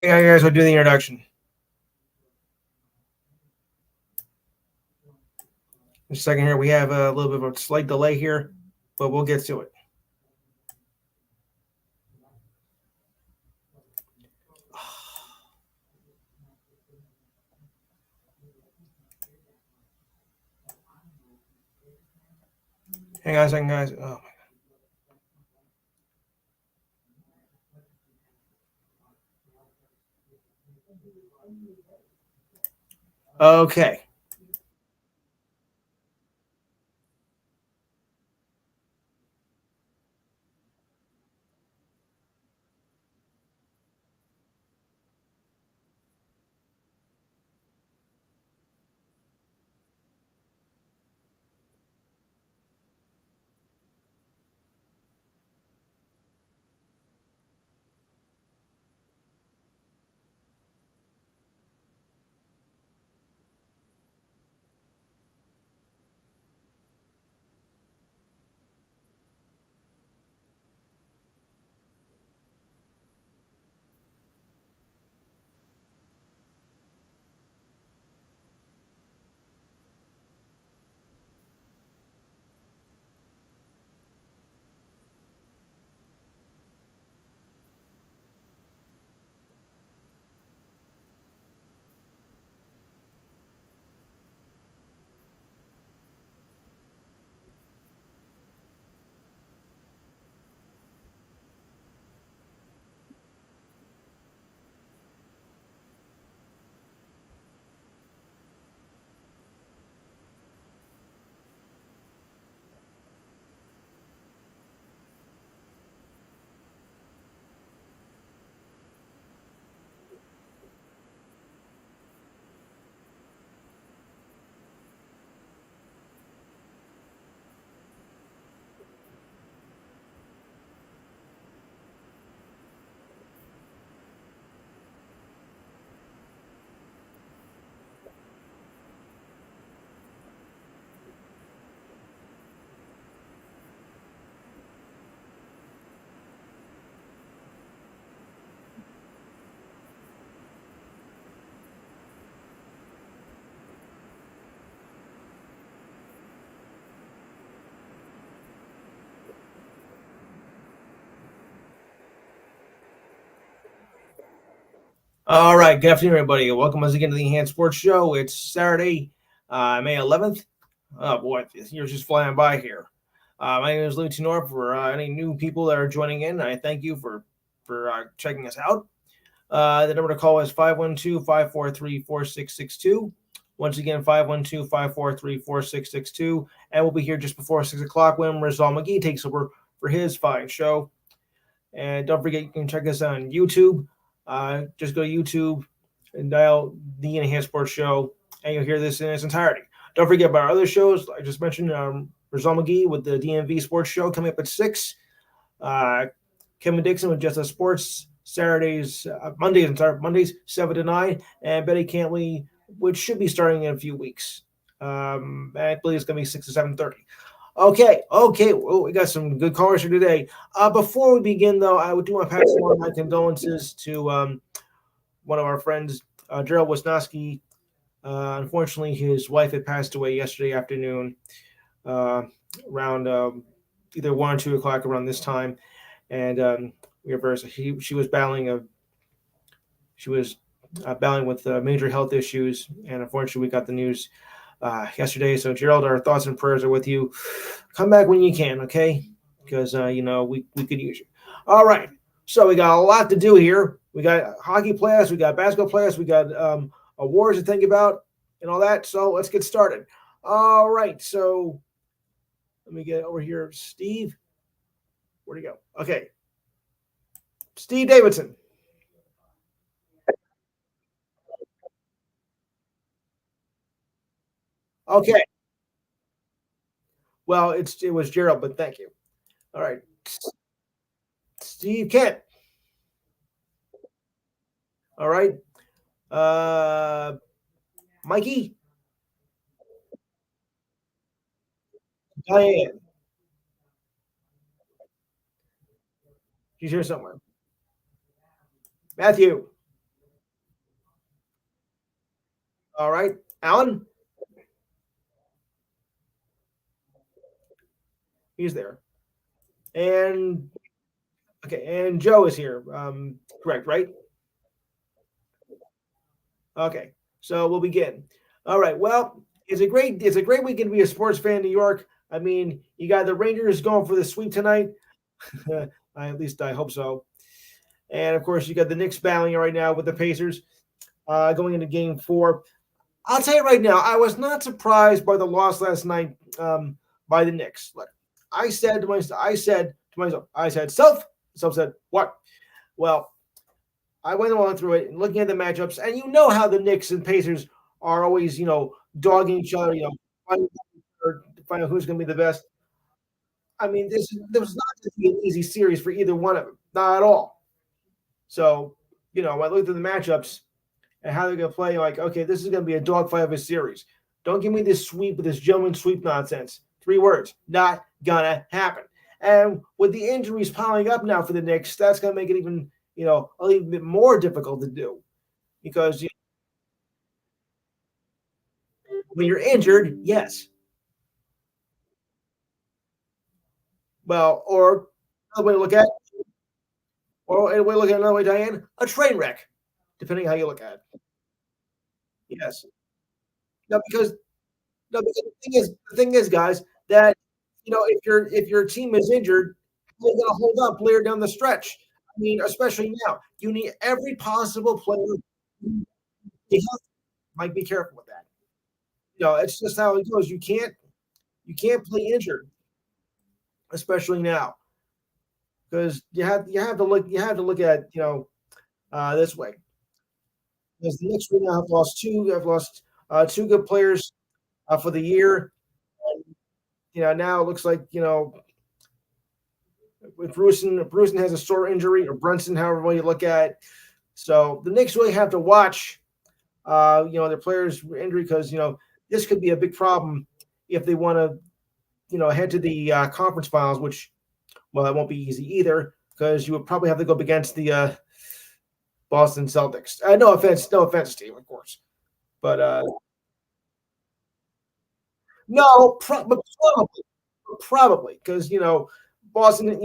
Hey guys, we'll do the introduction. Just a second here. We have a little bit of a slight delay here, but we'll get to it. Hang on a second, guys. Oh. Okay. All right. Good afternoon, everybody. Welcome once again to the Enhanced Sports Show. It's Saturday, May 11th. Oh, boy. This year's just flying by here. My name is Lou Tenor. For any new people that are joining in, I thank you for checking us out. The number to call is 512-543-4662. Once again, 512-543-4662. And we'll be here just before 6 o'clock when Rizal McGee takes over for his fine show. And don't forget, you can check us on YouTube. Just go to YouTube and dial the Enhanced Sports Show, and you'll hear this in its entirety. Don't forget about our other shows. I just mentioned Rizal McGee with the DMV Sports Show coming up at 6. Kevin Dixon with Just Us Sports Mondays 7 to 9, and Betty Cantley, which should be starting in a few weeks. I believe it's going to be 6 to 7:30. Okay. Well, we got some good callers here today. Before we begin, though, I do want to pass along my condolences to one of our friends, Gerald Wisnowski. Unfortunately, his wife had passed away yesterday afternoon, around either 1 or 2 o'clock around this time, and she was battling with major health issues, and unfortunately, we got the news yesterday. So, Gerald, our thoughts and prayers are with you. Come back when you can, okay? Because we could use you. All right. So we got a lot to do here. We got hockey players, we got basketball players, we got awards to think about, and all that. So let's get started. All right. So let me get over here. Steve, where'd he go? Okay. Steve Davidson. Okay. Well, it was Gerald, but thank you. All right. Steve Kent. All right. Mikey. Diane. She's here somewhere. Matthew. All right, Alan, he's there, and okay, and Joe is here. Correct, right? Okay, so we'll begin. All right. Well, it's a great weekend to be a sports fan in New York. I mean, you got the Rangers going for the sweep tonight. At least I hope so. And of course, you got the Knicks battling right now with the Pacers going into Game 4. I'll tell you right now, I was not surprised by the loss last night by the Knicks. Look, I said, self said, what? Well, I went along through it and looking at the matchups, and you know how the Knicks and Pacers are always, dogging each other, fighting to find out who's going to be the best. I mean, there was not going to be an easy series for either one of them, not at all. So, I looked at the matchups and how they're going to play. Like, okay, this is going to be a dogfight of a series. Don't give me this sweep with this gentleman sweep nonsense. 3 words, not gonna happen. And with the injuries piling up now for the Knicks, that's going to make it even, a little bit more difficult to do because when you're injured, yes. Well, or another way to look at, or a way to look at another way, Diane, a train wreck, depending how you look at it. Yes. No, because No, because the thing is, guys, that if your team is injured, they're going to hold up later down the stretch. I mean, especially now, you need every possible player. You might be careful with that. It's just how it goes. You can't play injured, especially now, because you have to look at this way. Because the Knicks right now have lost two good players for the year. Now it looks like with Bruson has a sore injury, or Brunson, however you look at it. So the Knicks really have to watch, their players' injury because this could be a big problem if they want to, head to the conference finals, which, well, that won't be easy either because you would probably have to go up against the Boston Celtics. No offense, team, of course, but no, but probably because Boston,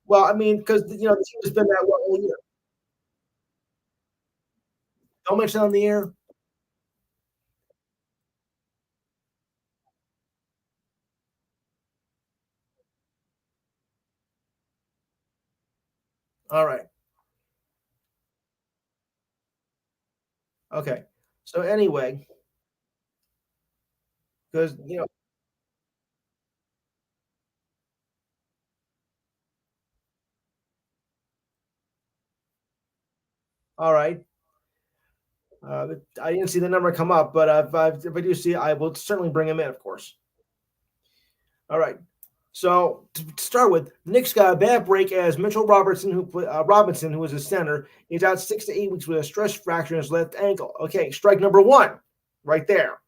well, I mean, because the team has been that way all year. Don't mention it on the air. All right. Okay. So anyway, because all right. I didn't see the number come up, but if I do see it, I will certainly bring him in, of course. All right. So to start with, the Knicks got a bad break as Mitchell Robinson, who was a center, is out 6 to 8 weeks with a stress fracture in his left ankle. Okay, strike number one, right there.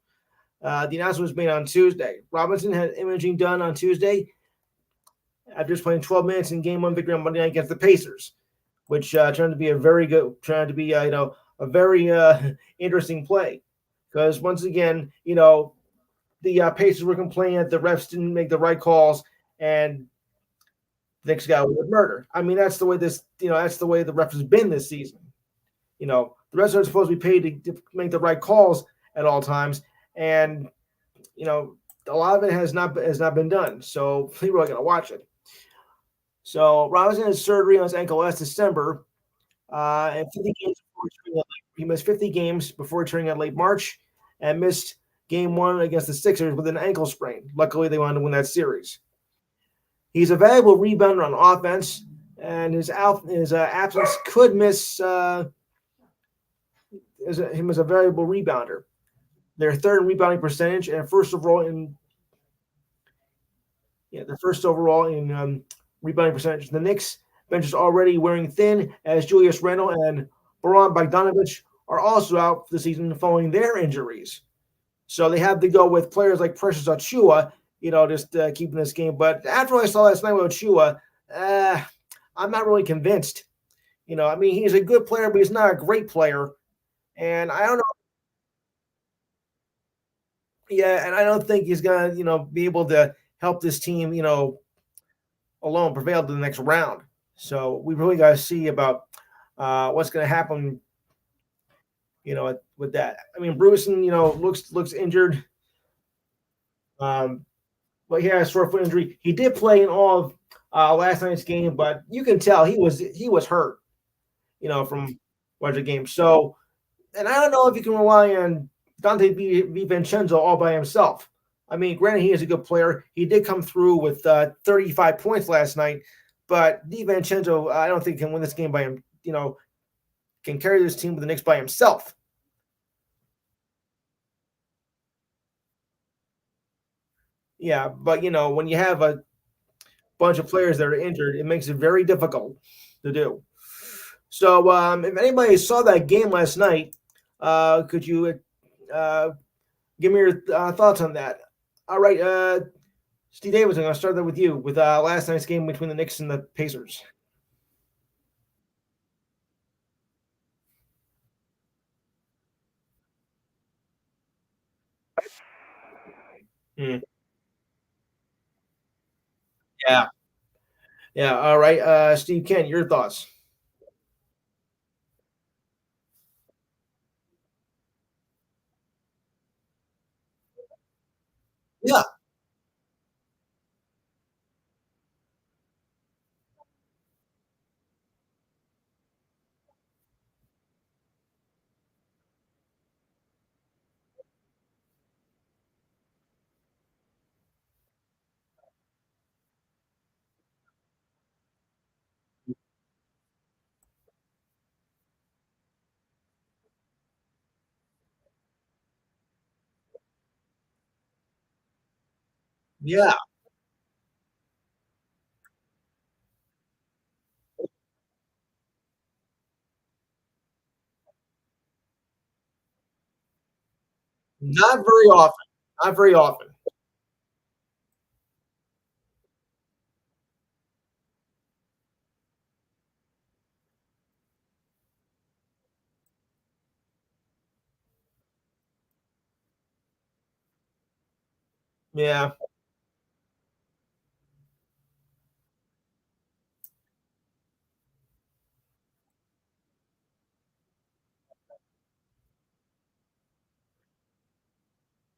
The announcement was made on Tuesday. Robinson had imaging done on Tuesday after just playing 12 minutes in Game 1 victory on Monday night against the Pacers, which turned to be a very interesting play because once again, the Pacers were complaining that the refs didn't make the right calls and the Knicks got away with murder. I mean, that's the way the refs has been this season. The refs are supposed to be paid to make the right calls at all times, and a lot of it has not been done. So people are going to watch it. So Robinson had surgery on his ankle last December, and 50 games he missed 50 games before returning in late March, and missed Game 1 against the Sixers with an ankle sprain. Luckily, they wanted to win that series. He's a valuable rebounder on offense, and his absence could miss him as a valuable rebounder. They're third in rebounding percentage and first overall in rebounding percentage. The Knicks bench is already wearing thin as Julius Randle and Boran Bogdanovic are also out for the season following their injuries. So they have to go with players like Precious Achiuwa, just keeping this game. But after I saw last night with Achiuwa, I'm not really convinced. I mean, he's a good player, but he's not a great player. And I don't know. Yeah, and I don't think he's gonna, be able to help this team, alone prevail to the next round. So we really got to see about what's going to happen, with that. I mean, Bruceson, looks injured, um, but he had a sore foot injury. He did play in all of last night's game, but you can tell he was hurt, from watching the game. So, and I don't know if you can rely on Dante Vincenzo all by himself. I mean, granted, he is a good player. He did come through with 35 points last night, but DiVincenzo, I don't think can win this game by him. Can carry this team with the Knicks by himself. Yeah, but when you have a bunch of players that are injured, it makes it very difficult to do. So, if anybody saw that game last night, could you uh, give me your thoughts on that? All right, Steve Davis, I'm going to start that with you with last night's game between the Knicks and the Pacers. Mm. Yeah, yeah. All right, Steve Ken, your thoughts? Yeah, yeah. Not very often. Not very often. Yeah,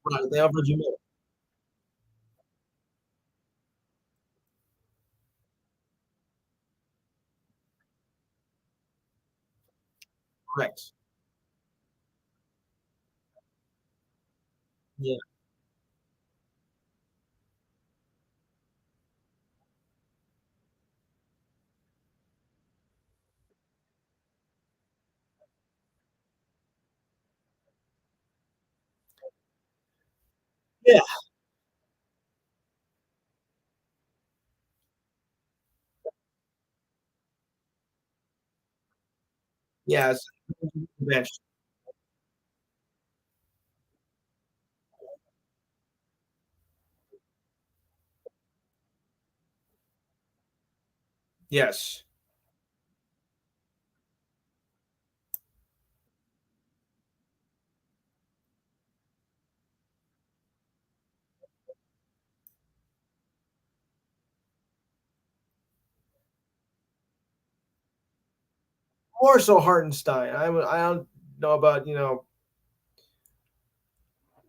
right. They offered you more. Correct. Yeah, yeah, yes. Bench. Yes. More so Hartenstein. I don't know about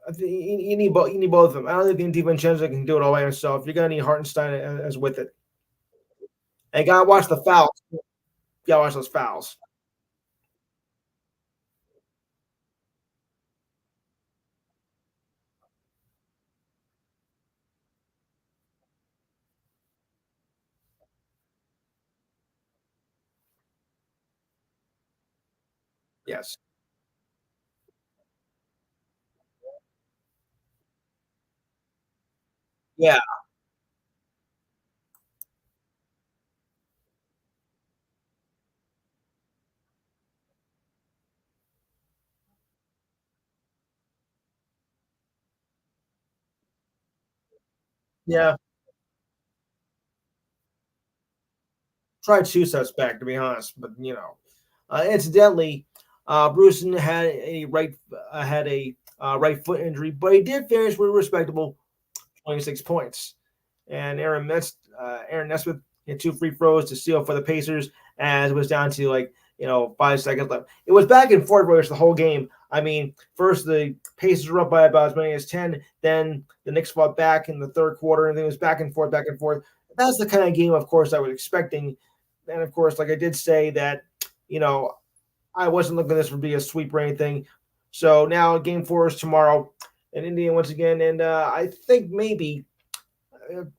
I think you need both. You need both of them. I don't think DiVincenzo can do it all by himself. You're gonna need Hartenstein as with it. And you gotta watch the fouls. You gotta watch those fouls. Yes. Yeah. Yeah. Tried two suspect to be honest, but incidentally, Bruce had a right foot injury, but he did finish with a respectable 26 points. And Aaron Nesmith hit two free throws to seal for the Pacers as it was down to 5 seconds left. It was back and forth really the whole game. I mean, first the Pacers were up by about as many as 10, then the Knicks fought back in the third quarter, and then it was back and forth, back and forth. That's the kind of game, of course, I was expecting. And of course, like I did say that, you know, I wasn't looking at this to be a sweep or anything. So now game 4 is tomorrow in India once again, and I think maybe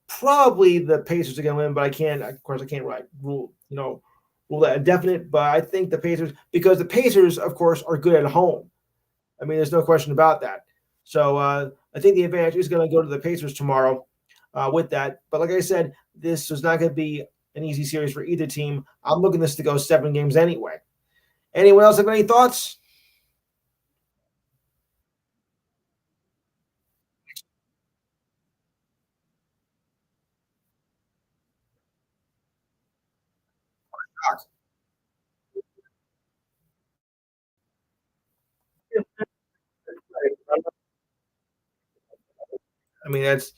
probably the Pacers are going to win, but I can't. Of course, I can't rule that definite. But I think the Pacers, because the Pacers, of course, are good at home. I mean, there's no question about that. So I think the advantage is going to go to the Pacers tomorrow with that. But like I said, this is not going to be an easy series for either team. I'm looking this to go 7 games anyway. Anyone else have any thoughts? I mean, that's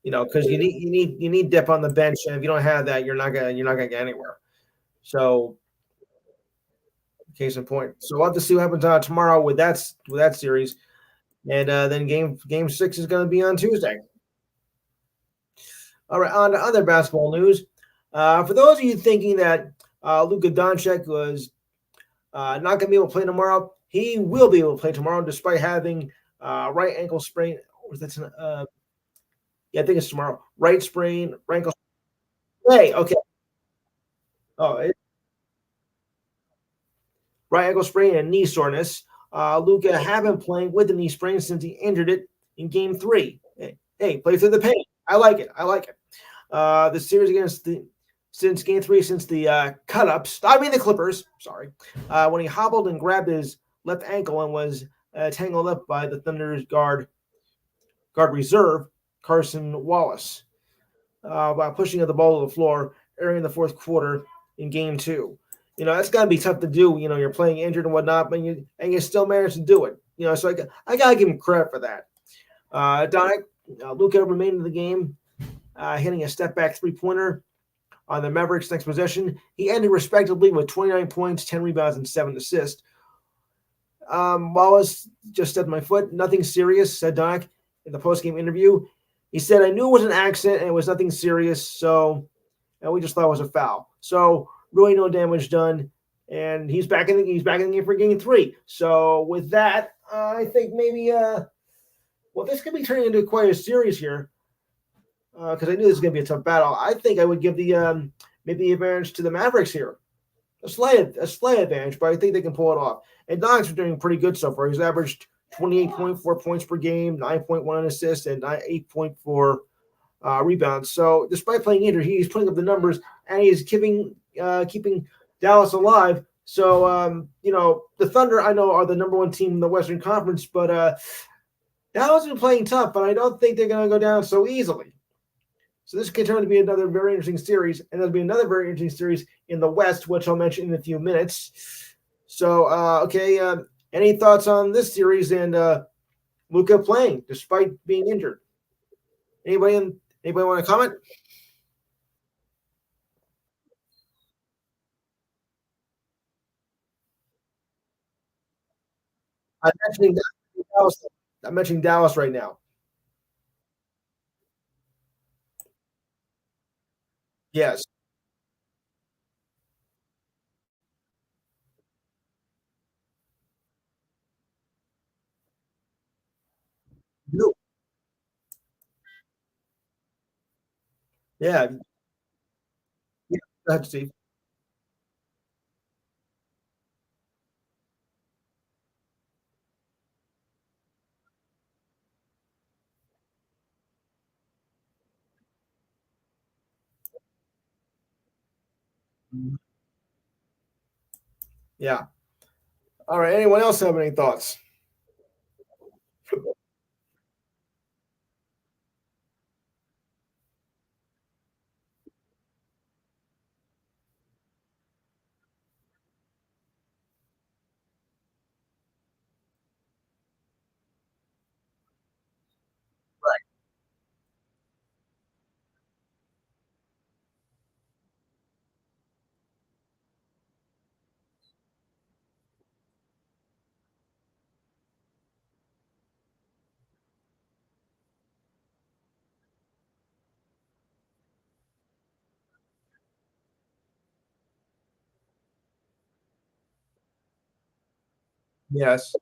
because you need depth on the bench, and if you don't have that, you're not gonna get anywhere. So, case in point. So we'll have to see what happens tomorrow with that series, and then game 6 is going to be on Tuesday. All right, on to other basketball news. For those of you thinking that Luka Doncic was not going to be able to play tomorrow, he will be able to play tomorrow despite having right ankle sprain. Or that's yeah, I think it's tomorrow. Right sprain, right ankle. Hey, okay. Oh, right ankle sprain and knee soreness. Luka had been playing with the knee sprain since he injured it in Game 3. Hey, play through the pain. I like it. I like it. The series against the since Game 3, since the cut ups. I mean the Clippers. Sorry, when he hobbled and grabbed his left ankle and was tangled up by the Thunder's guard reserve Carson Wallace by pushing the ball to the floor early in the fourth quarter in Game 2. That's got to be tough to do. You're playing injured and whatnot, but you still managed to do it. So I got to give him credit for that. Donick, Luka remained in the game, hitting a step back 3-pointer on the Mavericks' next possession. He ended respectively with 29 points, 10 rebounds, and 7 assists. Wallace just stepped my foot. Nothing serious, said Donick in the post-game interview. He said, I knew it was an accident and it was nothing serious, so we just thought it was a foul. So really no damage done. And he's back in the game for Game 3. So with that, I think maybe this could be turning into quite a series here. Because I knew this was going to be a tough battle. I think I would give the maybe the advantage to the Mavericks here. A slight advantage, but I think they can pull it off. And Dogs are doing pretty good so far. He's averaged 28.4 points per game, 9.1 assists, and 8.4 rebounds. So despite playing injured, he's putting up the numbers and he's keeping Dallas alive. So the Thunder, I know, are the number 1 team in the Western Conference, but Dallas has been playing tough, but I don't think they're going to go down so easily. So this could turn out to be another very interesting series, and there'll be another very interesting series in the West, which I'll mention in a few minutes. So, any thoughts on this series and Luka playing despite being injured? Anybody want to comment? I'm mentioning Dallas. I'm mentioning Dallas right now. Yes. No. Yeah. Yeah. Go ahead, Steve. Yeah. All right. Anyone else have any thoughts? Yes.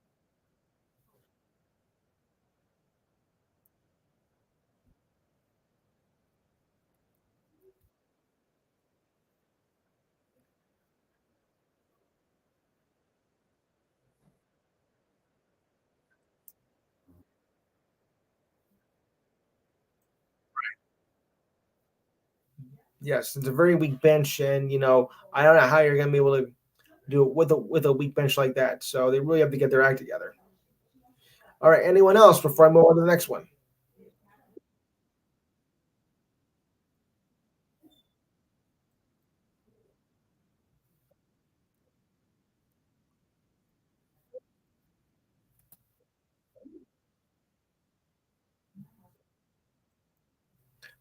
Yes, it's a very weak bench, and I don't know how you're going to be able to do it with a weak bench like that. So they really have to get their act together. All right, anyone else before I move on to the next one?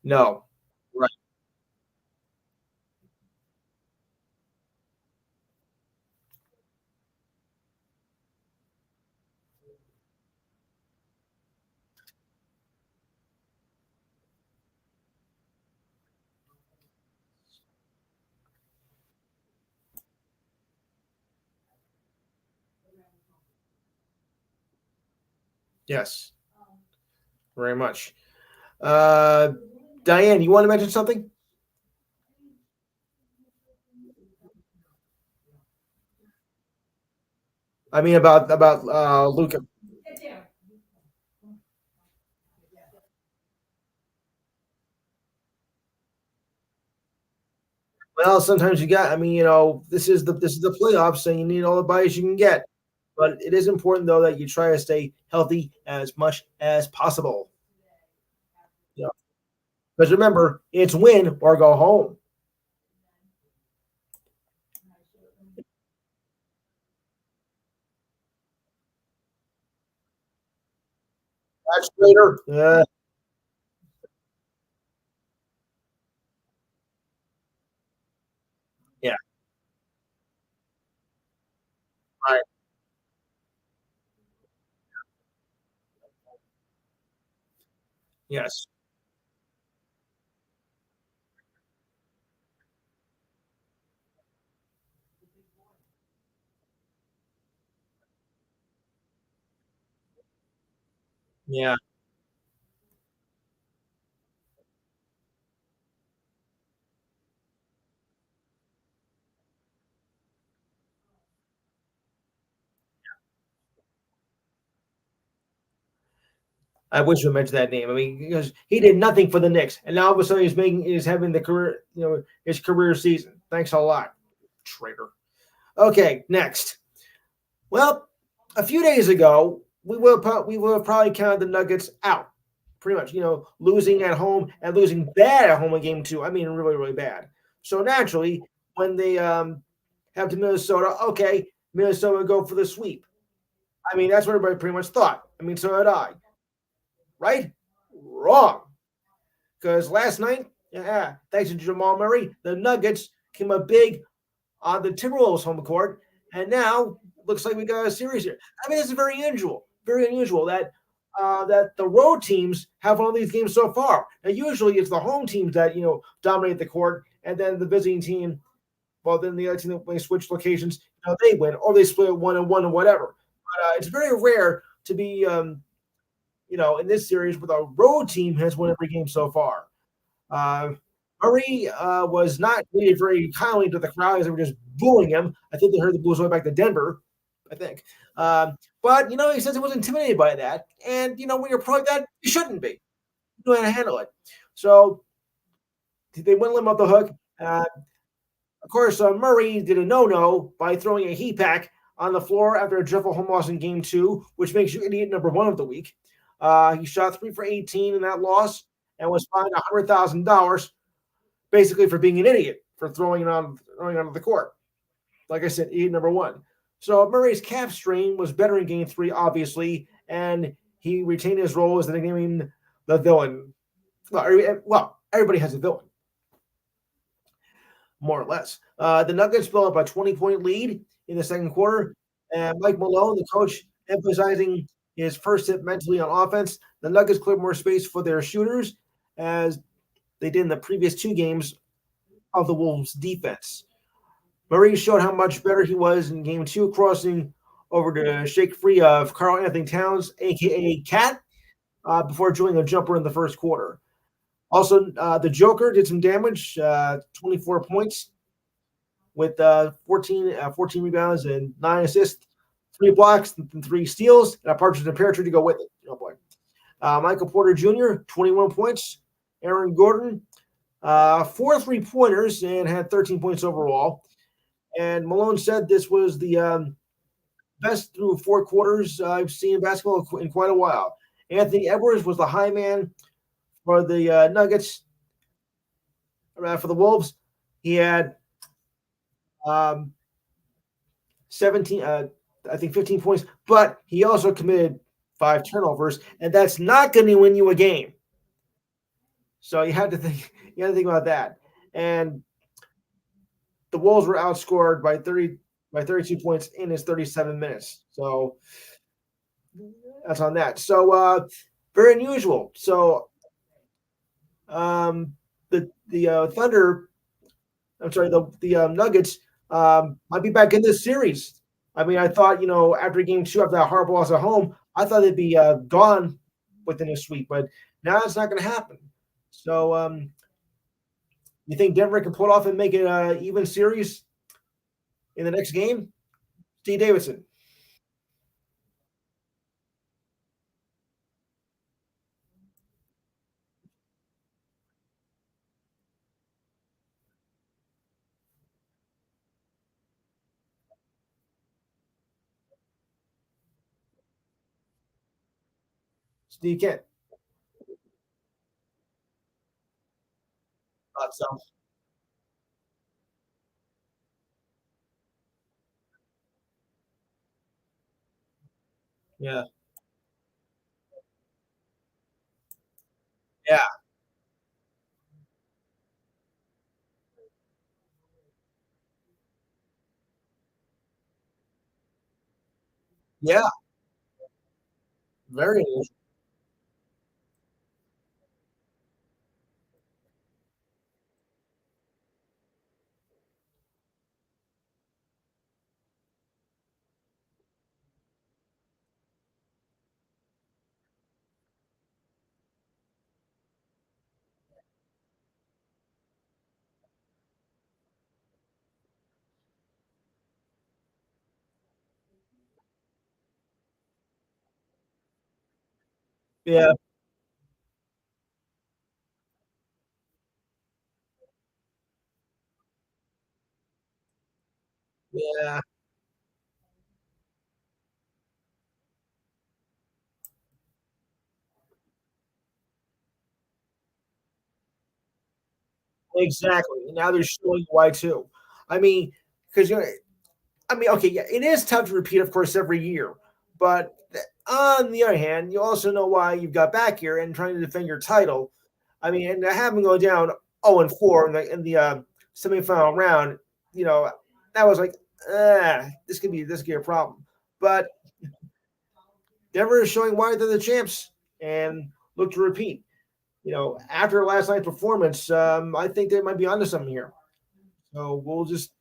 No. Right. Yes, very much. Uh, Diane, you want to mention something? I mean about Luca. Well, sometimes you got. I mean, this is the playoffs, so you need all the buys you can get. But it is important though that you try to stay healthy as much as possible. Yeah, because remember, it's win or go home. That's later. Yeah. Right. Yes. Yeah. I wish we mentioned that name. I mean, because he did nothing for the Knicks, and now all of a sudden he's having the career, his career season. Thanks a lot, traitor. Okay, next. Well, a few days ago, we will have probably counted the Nuggets out, pretty much. Losing at home and losing bad at home in game two. I mean, really, really bad. So naturally, when they have to Minnesota, okay, Minnesota would go for the sweep. I mean, that's what everybody pretty much thought. I mean, so did I. Right? Wrong. Because last night, yeah, thanks to Jamal Murray, the Nuggets came up big on the Timberwolves home court, and now looks like we got a series here. I mean, this is very unusual that the road teams have won these games so far. Now, usually it's the home teams that dominate the court, and then the visiting team. Well, then the other team when they switch locations, they win or they split 1-1 or whatever. But it's very rare to be, in this series where the road team has won every game so far. Uh, Murray was not treated very kindly to the crowd as they were just booing him. I think they heard the booze way back to Denver. I think. But he says he was intimidated by that, and when you're pro like that, you shouldn't be. You know how to handle it. So they wouldn't let him off the hook. Of course, Murray did a no-no by throwing a heat pack on the floor after a dreadful home loss in Game Two, which makes you idiot number one of the week. He shot 3 for 18 in that loss and was fined $100,000 basically for being an idiot for throwing it onto the court. Like I said, idiot number one. So Murray's calf strain was better in Game Three, obviously, and he retained his role as the nickname the villain. Well, everybody has a villain, more or less. The Nuggets built up a 20-point lead in the second quarter, and Mike Malone, the coach, emphasizing his first hit mentally on offense. The Nuggets cleared more space for their shooters as they did in the previous two games of the Wolves' defense. Murray showed how much better he was in game two, crossing over to shake free of Carl Anthony Towns, aka Cat, before drilling a jumper in the first quarter. Also, the Joker did some damage, 24 points with 14 rebounds and 9 assists, 3 blocks, and 3 steals, and a partridge in a pear tree to go with it. Oh boy. Michael Porter Jr., 21 points. Aaron Gordon, 4 3 pointers and had 13 points overall. And Malone said this was the best through 4 quarters I've seen in basketball in quite a while. Anthony Edwards was the high man for the Nuggets. For the Wolves, he had um, 17, I think 15 points, but he also committed 5 turnovers, and that's not going to win you a game. So you had to think about that. And the Wolves were outscored by 32 points in his 37 minutes. So that's on that. So very unusual. So the Thunder, I'm sorry, the Nuggets might be back in this series. I mean, I thought after game two, after that hard loss at home, I thought they'd be gone within a sweep, but now it's not going to happen. So you think Denver can pull it off and make it an even series in the next game? Steve Davidson. Steve Kent. Thought so. Yeah. Yeah. Yeah. Very unusual. Yeah. Yeah. Exactly. And now they're showing why too. I mean, because I mean, okay, yeah, it is tough to repeat, of course, every year. But on the other hand, you also know why you've got back here and trying to defend your title. I mean, and having go down 0-4 in the semifinal round, that was like, this could be a problem. But Denver is showing why they're the champs and look to repeat. After last night's performance, I think they might be onto something here. So we'll just,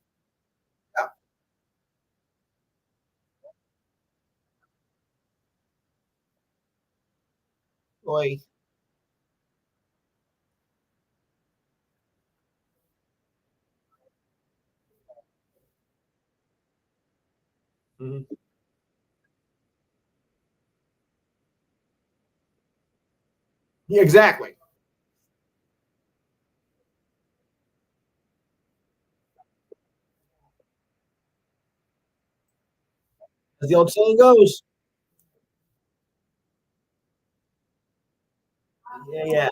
yeah, like, mhm. Yeah, exactly. As the old saying goes, yeah, yeah,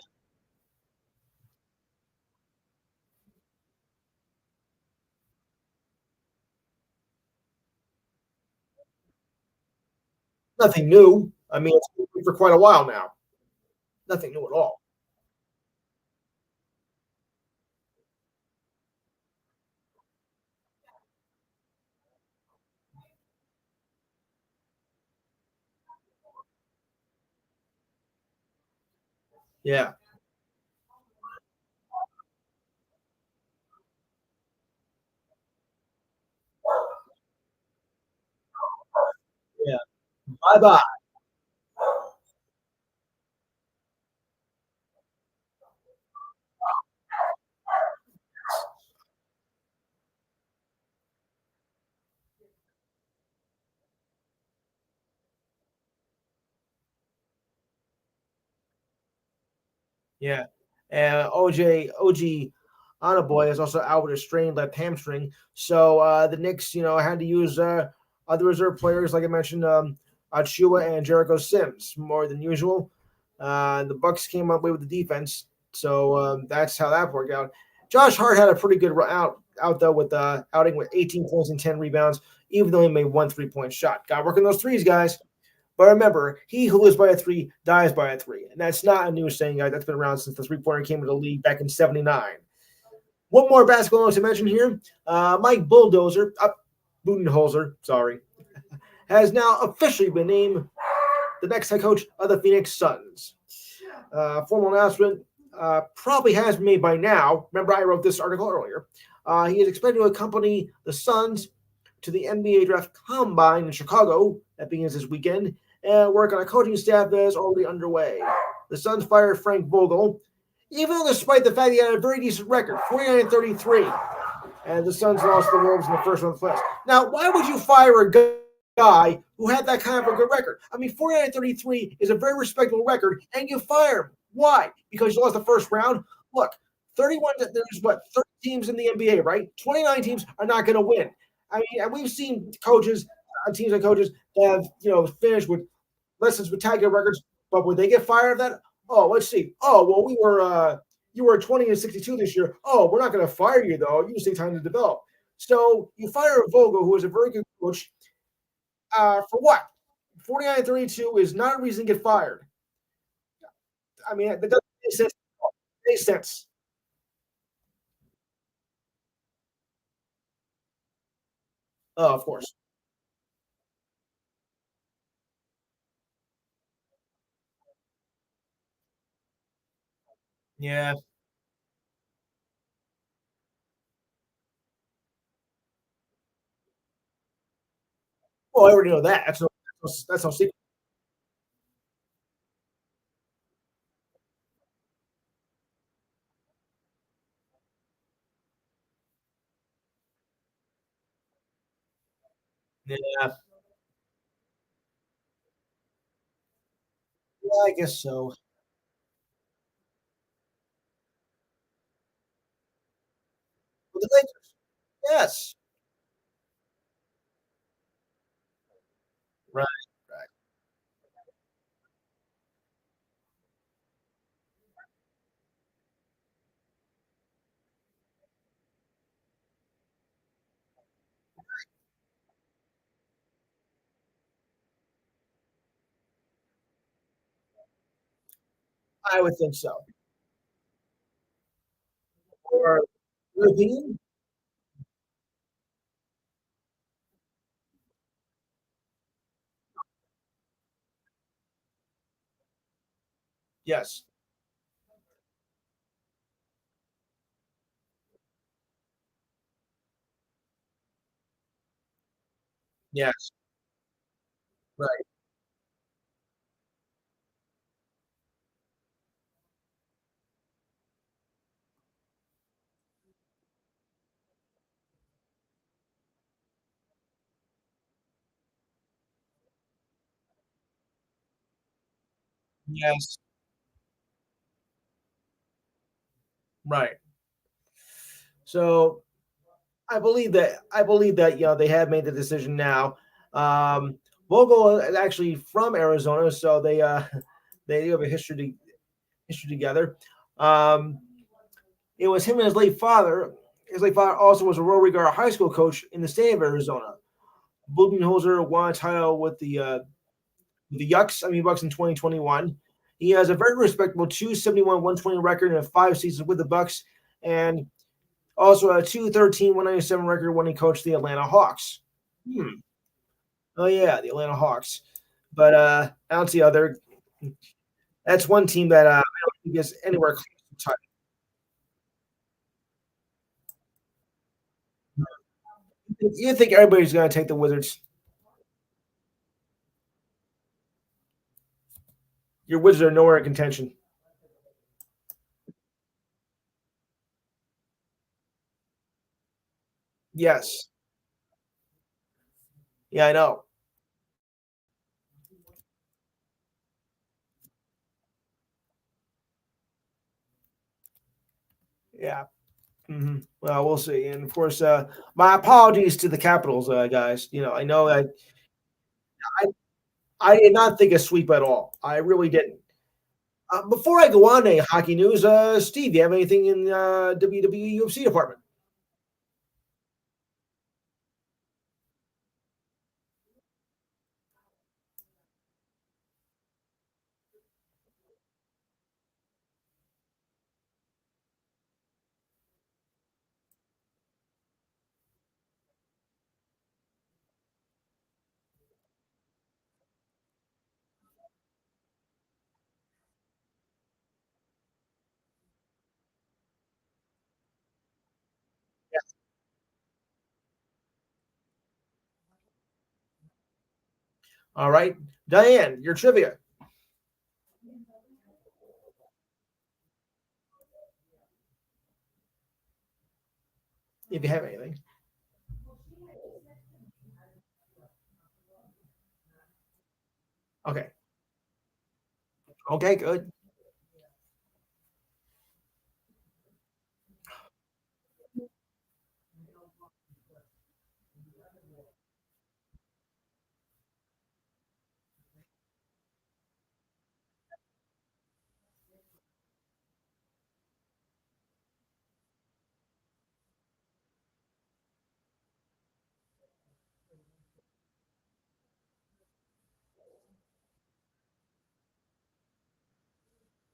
nothing new. I mean, it's been for quite a while now. Nothing new at all. Yeah. Bye bye. Yeah. OG Anaboy is also out with a strained left hamstring. So the Knicks, had to use other reserve players, like I mentioned, Achua and Jericho Sims more than usual. The Bucks came up with the defense, so that's how that worked out. Josh Hart had a pretty good out though with outing with 18 points and 10 rebounds, even though he made one 3-point shot. Got working those threes, guys. But remember, he who lives by a three dies by a three. And that's not a new saying, guys. That's been around since the three-pointer came into the league back in 79. One more basketball note to mention here. Mike Budenholzer, sorry, has now officially been named the next head coach of the Phoenix Suns. Formal announcement probably has been made by now. Remember, I wrote this article earlier. He is expected to accompany the Suns to the NBA Draft Combine in Chicago that begins this weekend and work on a coaching staff that is already underway. The Suns fired Frank Vogel, even though despite the fact he had a very decent record, 49-33, and the Suns lost the Wolves in the first round of the playoffs. Now, why would you fire a guy who had that kind of a good record? I mean, 49-33 is a very respectable record, and you fire him. Why? Because you lost the first round? Look, 31, there's what, 30 teams in the NBA, right? 29 teams are not going to win. I mean, and we've seen coaches, teams and coaches that have, finished with less than spectacular records, but would they get fired of that? Oh, let's see. Oh, well, you were 20-62 this year. Oh, we're not going to fire you though. You just take time to develop. So you fire a Vogel, who is a very good coach, for what? 49-32 is not a reason to get fired. I mean, that doesn't make sense. Make sense. Oh, of course. Yeah. Well, I already know that. That's no secret. Yeah, I guess so. But the Lakers, yes. Right, right. I would think so. Or your opinion? Yes. Yes. Right. Yes. Right. So I believe that they have made the decision now. Um, Vogel is actually from Arizona, so they do have a history together. Um, it was him and his late father. His late father also was a Rory Gar high school coach in the state of Arizona. Budenholzer won a title with the Yucks, I mean Bucks in 2021. He has a very respectable 271 120 record in 5 seasons with the Bucks, and also a 213 197 record when he coached the Atlanta Hawks. Hmm. Oh yeah, the Atlanta Hawks. But I don't see other. That's one team that I don't think is anywhere close to title. You think everybody's going to take the Wizards? Your Wizards are nowhere in contention. Yes. Yeah, I know. Yeah. Well, we'll see. And of course, my apologies to the Capitals, guys. I know I I did not think a sweep at all. I really didn't. Before I go on to hockey news, Steve, do you have anything in WWE UFC department? All right, Diane, your trivia, if you have anything. Okay. Okay, good.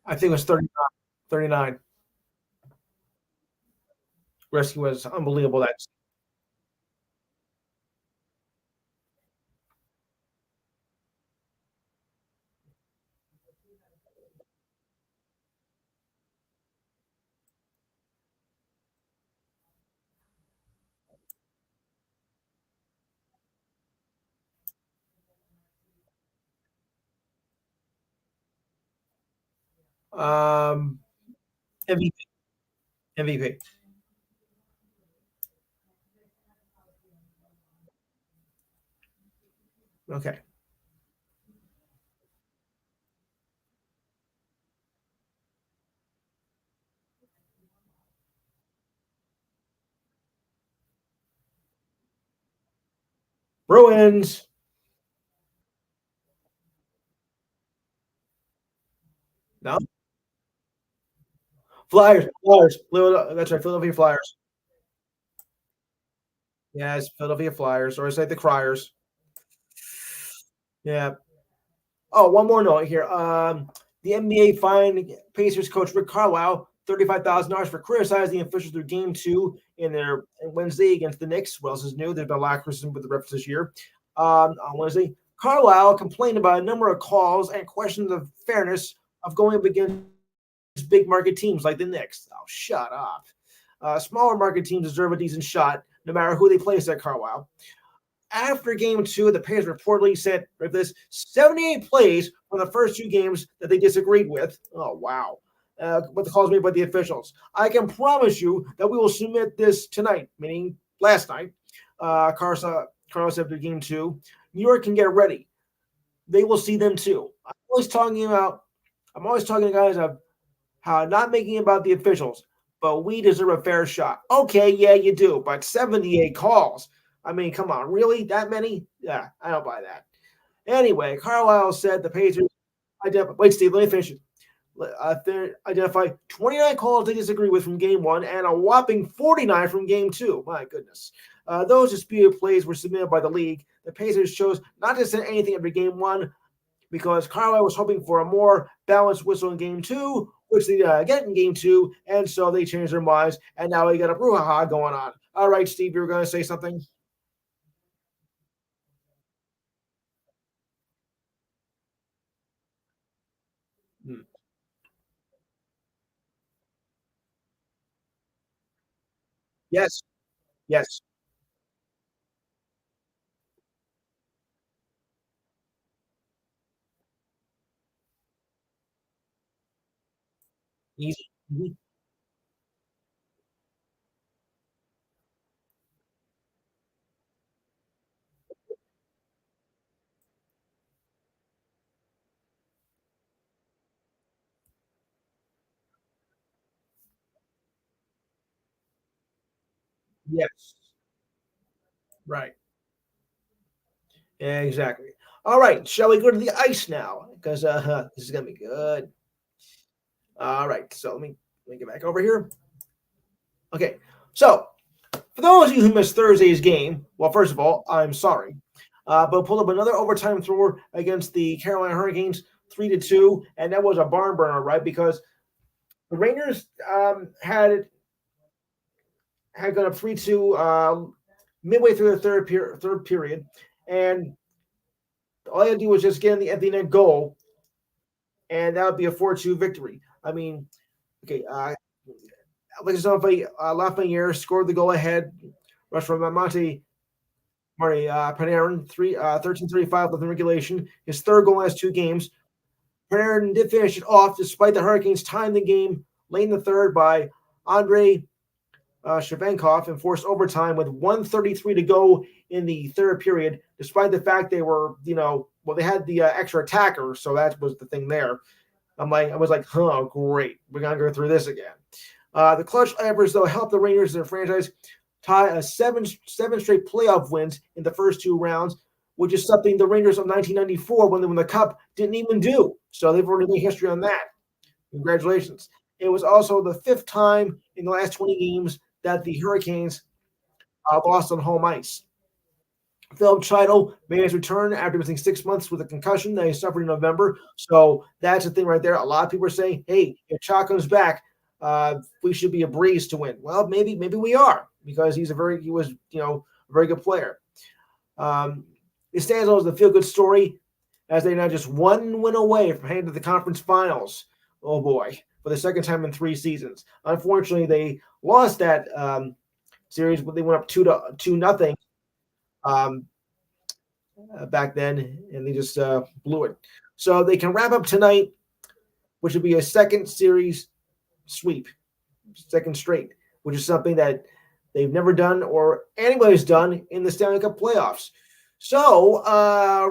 I think it was 39. 39. Rescue was unbelievable. That's um MVP. MVP. Okay. Bruins. No. Flyers. Flyers. That's right. Philadelphia Flyers. Yes, Philadelphia Flyers, or I say the Criers. Yeah. Oh, one more note here. The NBA fined Pacers coach Rick Carlisle $35,000 for criticizing the officials through Game Two in their Wednesday against the Knicks. What else is new? There's been a lot of criticism with the refs this year. On Wednesday, Carlisle complained about a number of calls and questions of fairness of going up against big market teams like the Knicks. Oh, shut up. Smaller market teams deserve a decent shot, no matter who they place at Carlisle. After game two, the Pacers reportedly sent this 78 plays from the first two games that they disagreed with. Oh, wow. What the calls made by the officials. I can promise you that we will submit this tonight, meaning last night. Carlos after game two. New York can get ready. They will see them too. I'm always talking to guys of how not making it about the officials, but we deserve a fair shot. Okay, yeah, you do, but 78 calls. I mean, come on, really? That many? Yeah, I don't buy that. Anyway, Carlisle said the Pacers wait, Steve, let me finish it. Identify 29 calls they disagree with from game one and a whopping 49 from game two. My goodness. Those disputed plays were submitted by the league. The Pacers chose not to send anything after game one because Carlisle was hoping for a more balanced whistle in game two, which they get in game two, and so they changed their minds, and now we got a brouhaha going on. All right, Steve, you were going to say something? Hmm. Yes, yes. Easy. Mhm. Yes. Right. Exactly. All right. Shall we go to the ice now? Because this is gonna be good. All right. So let me get back over here. Okay. So for those of you who missed Thursday's game, well, first of all, I'm sorry. But pulled up another overtime thrower against the Carolina Hurricanes, 3-2, and that was a barn burner, right? Because the Rangers had gone up 3-2 midway through the third period, and all you had to do was just get in the empty net goal, and that would be a 4-2 victory. I mean, okay, Alexis Lafreniere scored the goal ahead, rush from Marty Panarin, 13:35 left in regulation. His third goal in the last two games. Panarin did finish it off despite the Hurricanes tying the game late in the third by Andrei Shevchenkov and forced overtime with 1:33 to go in the third period, despite the fact they were, well, they had the extra attacker, so that was the thing there. I was like, oh, great. We're going to go through this again. The clutch efforts, though, helped the Rangers and their franchise tie a seven straight playoff wins in the first two rounds, which is something the Rangers of 1994, when they won the Cup, didn't even do. So they've already made history on that. Congratulations. It was also the fifth time in the last 20 games that the Hurricanes lost on home ice. Philip Chido made his return after missing 6 months with a concussion that he suffered in November. So that's the thing right there. A lot of people are saying, "Hey, if Chalk comes back, we should be a breeze to win." Well, maybe we are because he was a very good player. It stands out as a feel good story as they're now just one win away from heading to the conference finals. Oh boy, for the second time in 3 seasons. Unfortunately, they lost that series, but they went up 2-0 um, back then, and they just blew it. So they can wrap up tonight, which would be a second series sweep, second straight, which is something that they've never done or anybody's done in the Stanley Cup playoffs. So,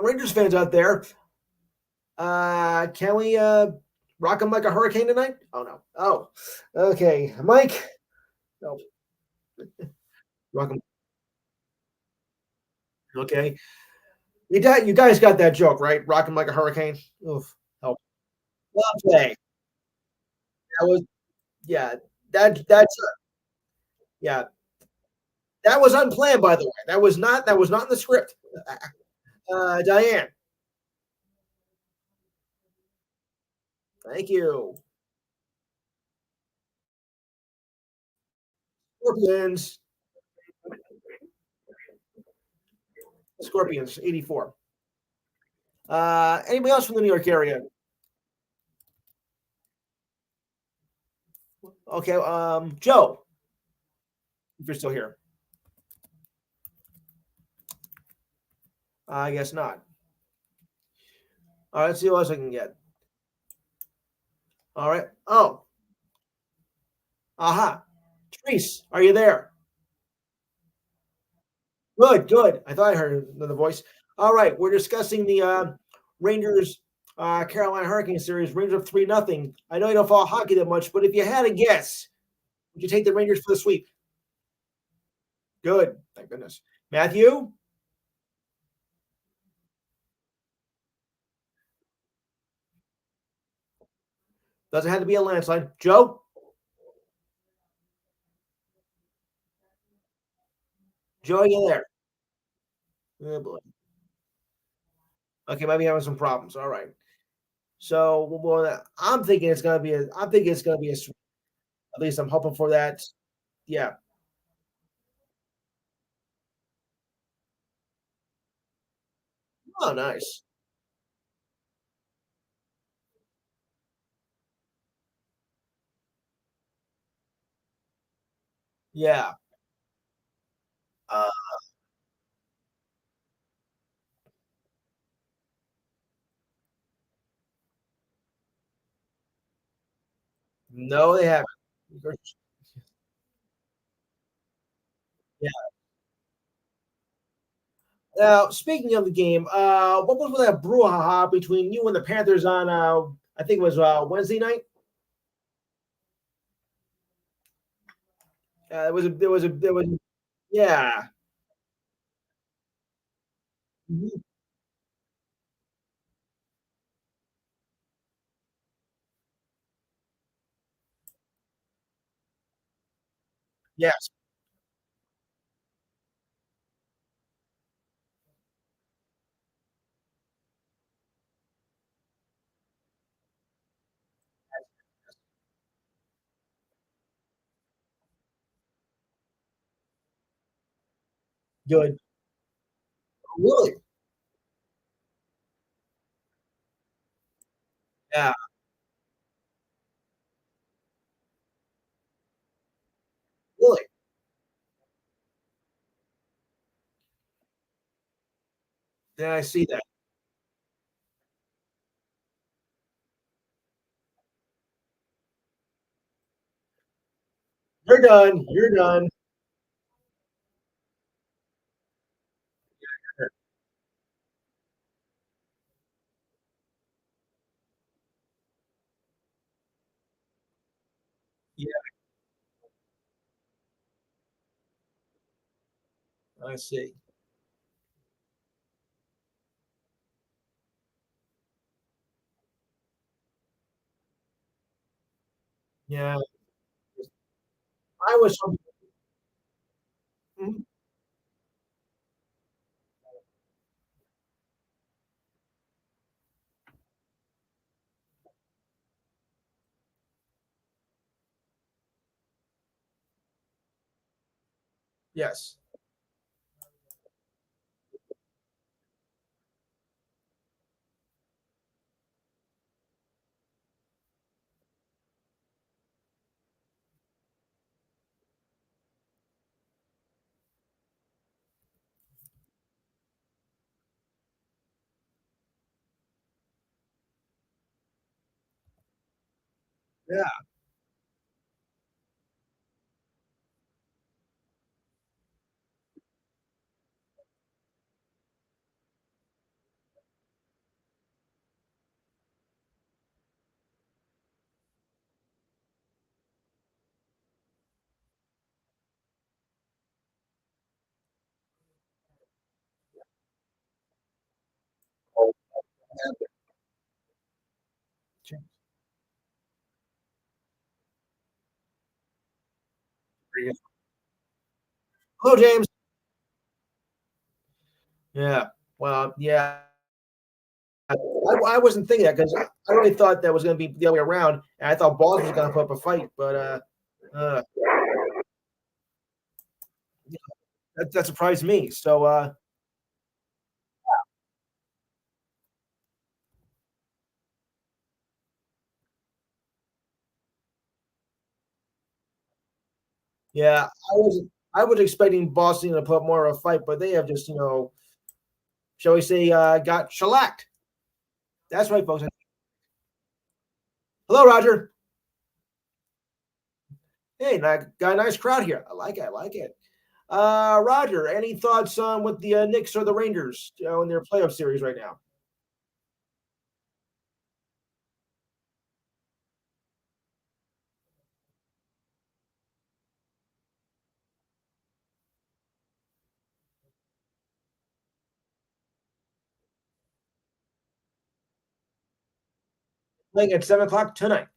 Rangers fans out there, can we rock them like a hurricane tonight? Oh no. Oh, okay, Mike. No, rock them. Okay, you guys got that joke right? Rock them like a hurricane. Oof. Oh, okay. That was yeah. Yeah. That was unplanned, by the way. That was not in the script. Diane, thank you. Scorpions, Scorpions, 84. Anybody else from the New York area? Okay, Joe, if you're still here. I guess not. All right, let's see what else I can get. All right. Oh, aha. Treese, are you there? Good, good. I thought I heard another voice. All right, we're discussing the Rangers Carolina Hurricane series. Rangers up 3-0. I know you don't follow hockey that much, but if you had a guess, would you take the Rangers for the sweep? Good. Thank goodness. Matthew? Doesn't have to be a landslide. Joe? Joe, are you there? Oh boy. Okay, maybe having some problems. All right. So well, I'm thinking it's gonna be a. I'm thinking it's gonna be a. At least I'm hoping for that. Yeah. Oh, nice. Yeah. Uh, No, they haven't. Yeah. Now, speaking of the game, what was that brouhaha between you and the Panthers on? I think it was Wednesday night. There was. Yeah. Mhm. Yes. Good. Really? Yeah. Really. Yeah, I see that. You're done. You're done. Yeah, I see. Yeah, I was. Mhm. Yes. Yeah. Hello, James. Yeah. Well, yeah. I wasn't thinking that because I really thought that was going to be the other way around, and I thought Boston was going to put up a fight, but uh, that surprised me. So yeah, I was expecting Boston to put more of a fight, but they have just shall we say, got shellacked. That's right, folks. Hello, Roger. Hey, got a nice crowd here. I like it. I like it. Roger, any thoughts on what the Knicks or the Rangers in their playoff series right now? Playing at 7 o'clock tonight.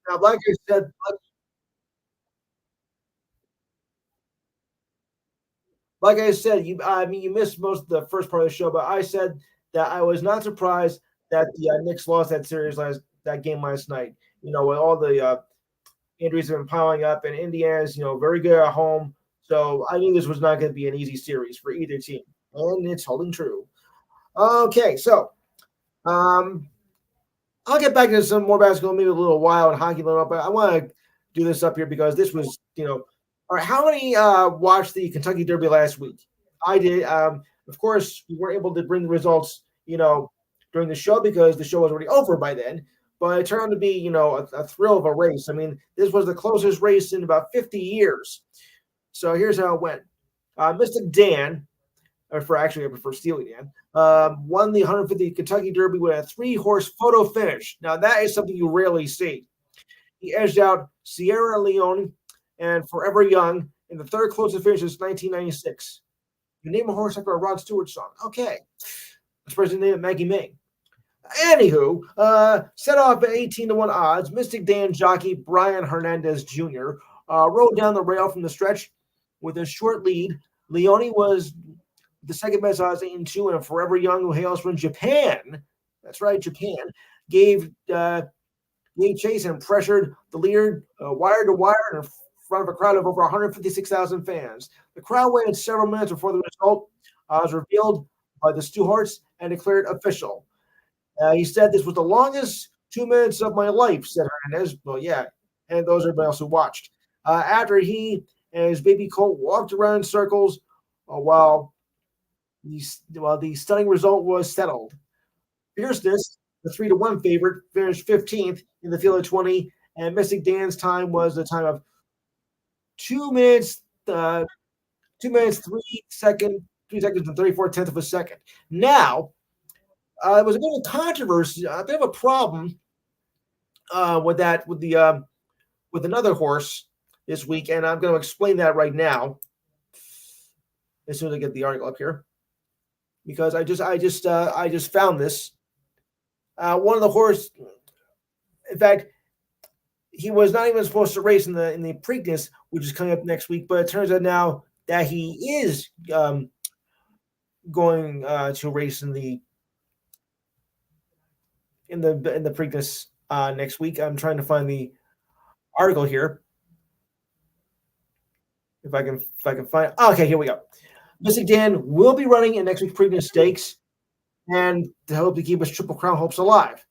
Now, like I said, I mean, you missed most of the first part of the show, but I said that I was not surprised that the Knicks lost that game last night. With all the injuries have been piling up, and Indiana's very good at home. So I knew this was not going to be an easy series for either team, and it's holding true. Okay, so um, I'll get back to some more basketball maybe a little while and hockey a little, but I want to do this up here because this was, all right. How many watched the Kentucky Derby last week? I did. Of course, we weren't able to bring the results, during the show because the show was already over by then. But it turned out to be, a thrill of a race. I mean, this was the closest race in about 50 years. So here's how it went. Mystic Dan, or for actually, I prefer Steely Dan, won the 150 Kentucky Derby with a three-horse photo finish. Now, that is something you rarely see. He edged out Sierra Leone and Forever Young in the third closest finish since 1996. You name a horse after a Rod Stewart song. Okay. That's person named Maggie May. Anywho, set off at 18 to 1 odds, Mystic Dan jockey Brian Hernandez Jr. Rode down the rail from the stretch with a short lead. Leone was the second best odds 8-2, and Forever Young, who hails from Japan. That's right, Japan. Gave chase and pressured the leader wire to wire in front of a crowd of over 156,000 fans. The crowd waited several minutes before the result was revealed by the stewards and declared official. He said this was the longest 2 minutes of my life, said Hernandez. Well, yeah, and those are everybody else who watched. After he and his baby colt walked around in circles while the stunning result was settled. Fierceness, the 3-1 favorite, finished 15th in the field of 20, and Mystic Dan's time was the time of 2 minutes, 2 minutes, 3 seconds and 34 tenths of a second. Now, it was a bit of a controversy, a bit of a problem with another horse this week, and I'm going to explain that right now as soon as I get the article up here, because I just found this. One of the horse, in fact, he was not even supposed to race in the Preakness, which is coming up next week, but it turns out now that he is going to race in the Preakness next week. I'm trying to find the article here. If I can find. Okay, here we go. Mystic Dan will be running in next week's Preakness Stakes, and to hope to keep his Triple Crown hopes alive.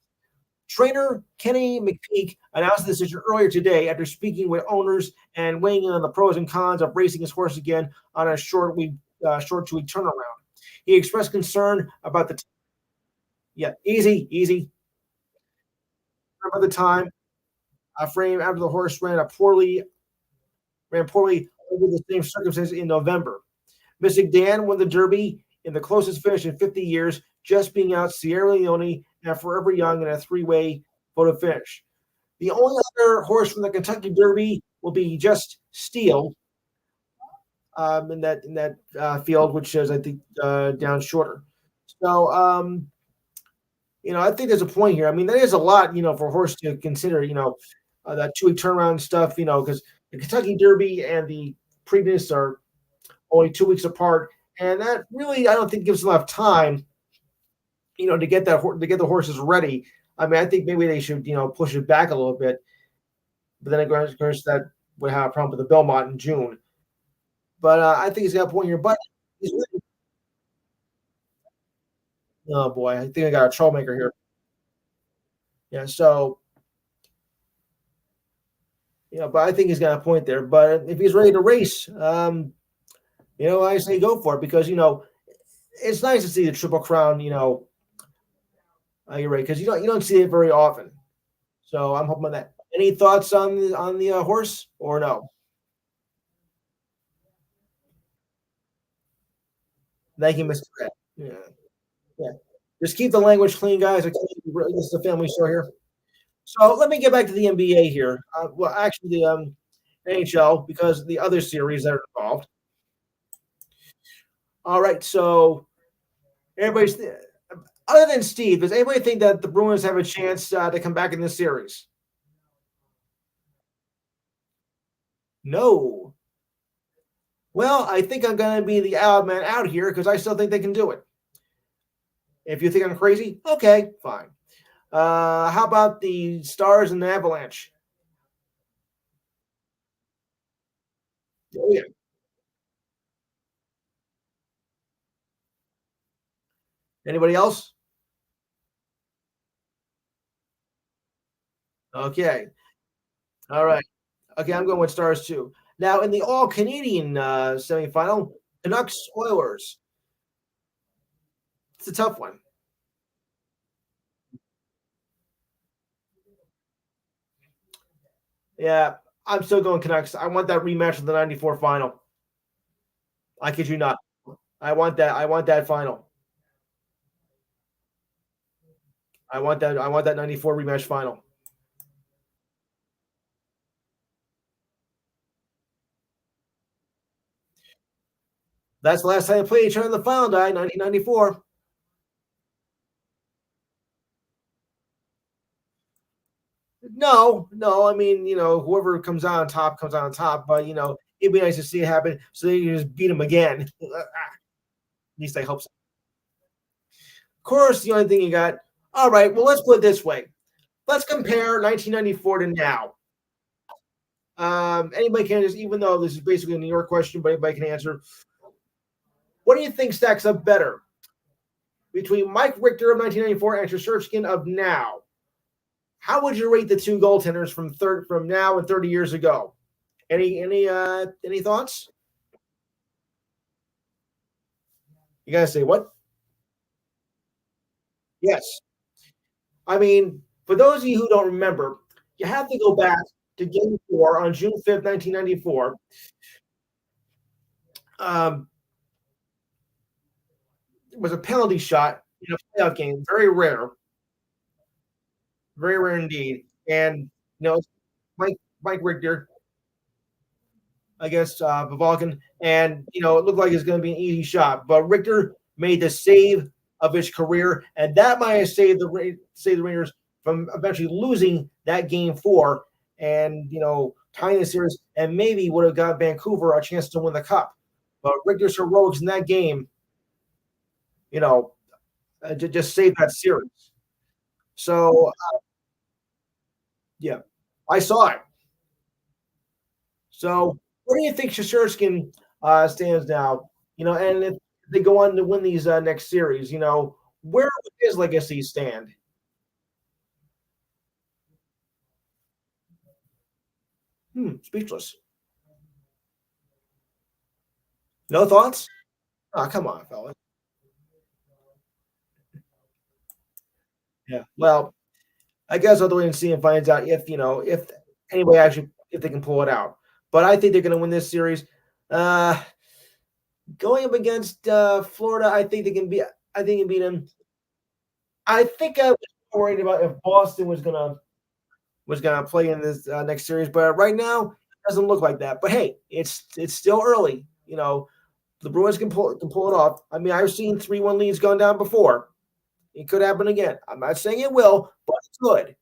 Trainer Kenny McPeak announced the decision earlier today after speaking with owners and weighing in on the pros and cons of racing his horse again on a short 2-week turnaround. He expressed concern about easy. About the time frame after the horse ran poorly over the same circumstances in November. Mystic Dan won the Derby in the closest finish in 50 years, just being out Sierra Leone and Forever Young in a three-way photo finish. The only other horse from the Kentucky Derby will be Just Steel in that field, which is, I think, down shorter. So, I think there's a point here. I mean, there is a lot, for a horse to consider, that 2-week turnaround stuff, because the Kentucky Derby and the Preakness are only 2 weeks apart, and that really, I don't think gives enough time, to get the horses ready. I mean, I think maybe they should, push it back a little bit, but then of course that would have a problem with the Belmont in June. But I think he's got a point here. But oh boy, I think I got a troublemaker here. Yeah, so but I think he's got a point there. But if he's ready to race, I say go for it because it's nice to see the Triple Crown. You're right because you don't see it very often. So I'm hoping on that. Any thoughts on the horse or no? Thank you, Mr. Pratt. Yeah, yeah. Just keep the language clean, guys. This is a family show here. So let me get back to the NBA here. Well, actually, the NHL because the other series that are involved. All right, so everybody's other than Steve, does anybody think that the Bruins have a chance to come back in this series? No. Well, I think I'm going to be the odd man out here because I still think they can do it. If you think I'm crazy, okay, fine. How about the Stars and the Avalanche? Oh, yeah. Anybody else? Okay. All right. Okay, I'm going with Stars too. Now, in the All Canadian semifinal, Canucks Oilers. It's a tough one. Yeah, I'm still going Canucks. I want that rematch of the '94 final. I kid you not. I want that. I want that final. I want that. I want that '94 rematch final. That's the last time I played each other in the final, 1994. No, no. I mean, whoever comes out on top comes out on top. But it'd be nice to see it happen so they can just beat them again. At least I hope so. Of course, the only thing you got. All right. Well, let's put it this way. Let's compare 1994 to now. Anybody can just, even though this is basically a New York question, but anybody can answer. What do you think stacks up better between Mike Richter of 1994 and Shesterkin of now? How would you rate the two goaltenders from now and 30 years ago? Any thoughts? You gotta say what? Yes. I mean, for those of you who don't remember, you have to go back to Game 4 on June 5th, 1994. Um, it was a penalty shot in a playoff game, very rare indeed. And Mike Richter against Pavalkin, and it looked like it's going to be an easy shot, but Richter made the save of his career, and that might have saved the Rangers from eventually losing that Game 4, and tying the series, and maybe would have got Vancouver a chance to win the cup. But Richter's heroics in that game, you know, just saved that series. So yeah, I saw it. So where do you think Shesterkin stands now? And if they go on to win these next series, where would his legacy stand? Speechless. No thoughts? Oh, come on, fellas. Yeah. Well, I guess I'll have to wait and see and finds out if anybody actually if they can pull it out. But I think they're going to win this series. Uh, Going up against Florida, I think they can be. I think they can beat them. I think I was worried about if Boston was gonna play in this next series, but right now it doesn't look like that. But hey, it's still early. The Bruins can pull it off. I mean, I've seen 3-1 leads gone down before. It could happen again. I'm not saying it will, but it could.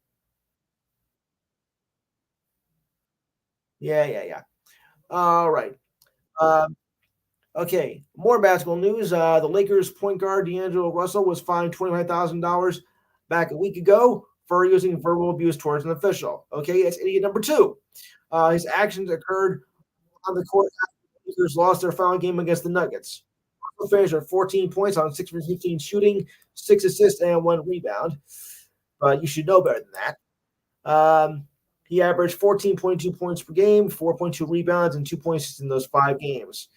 Yeah, yeah, yeah. All right. Um, okay. More basketball news. The Lakers point guard D'Angelo Russell was fined $25,000 back a week ago for using verbal abuse towards an official. Okay, it's idiot number two. His actions occurred on the court after the Lakers lost their final game against the Nuggets. Russell finished with 14 points on 6 for 15 shooting, 6 assists, and 1 rebound. But you should know better than that. He averaged 14.2 points per game, 4.2 rebounds, and 2 points in those 5 games.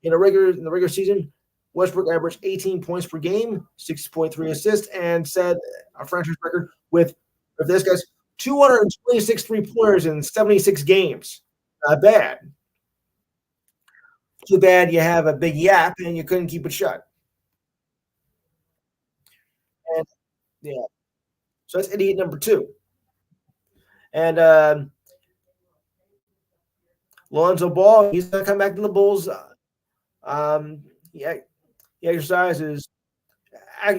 In the regular season, Westbrook averaged 18 points per game, 6.3 assists, and set a franchise record with this guy's 226 3-pointers in 76 games. Not bad. Too bad you have a big yap and you couldn't keep it shut. And yeah, so that's idiot number two. And Lonzo Ball, he's gonna come back to the Bulls. Um, yeah, he exercises.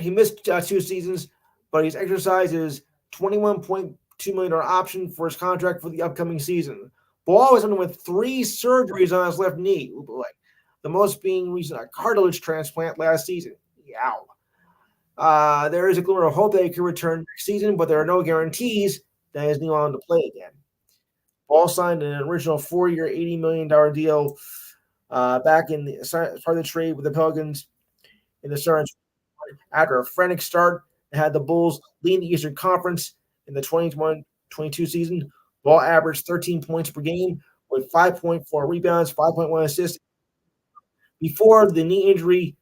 He missed 2 seasons, but he's exercised his $21.2 million option for his contract for the upcoming season. Ball was underwent 3 surgeries on his left knee. Oh boy. The most being recent a cartilage transplant last season. Yow. There is a glimmer of hope that he could return next season, but there are no guarantees that his knee will on to play again. Ball signed an original 4-year, $80 million deal back in the part of the trade with the Pelicans in the start after a frantic start. They had the Bulls lead the Eastern Conference in the 21-22 season. Ball averaged 13 points per game with 5.4 rebounds, 5.1 assists. Before the knee injury,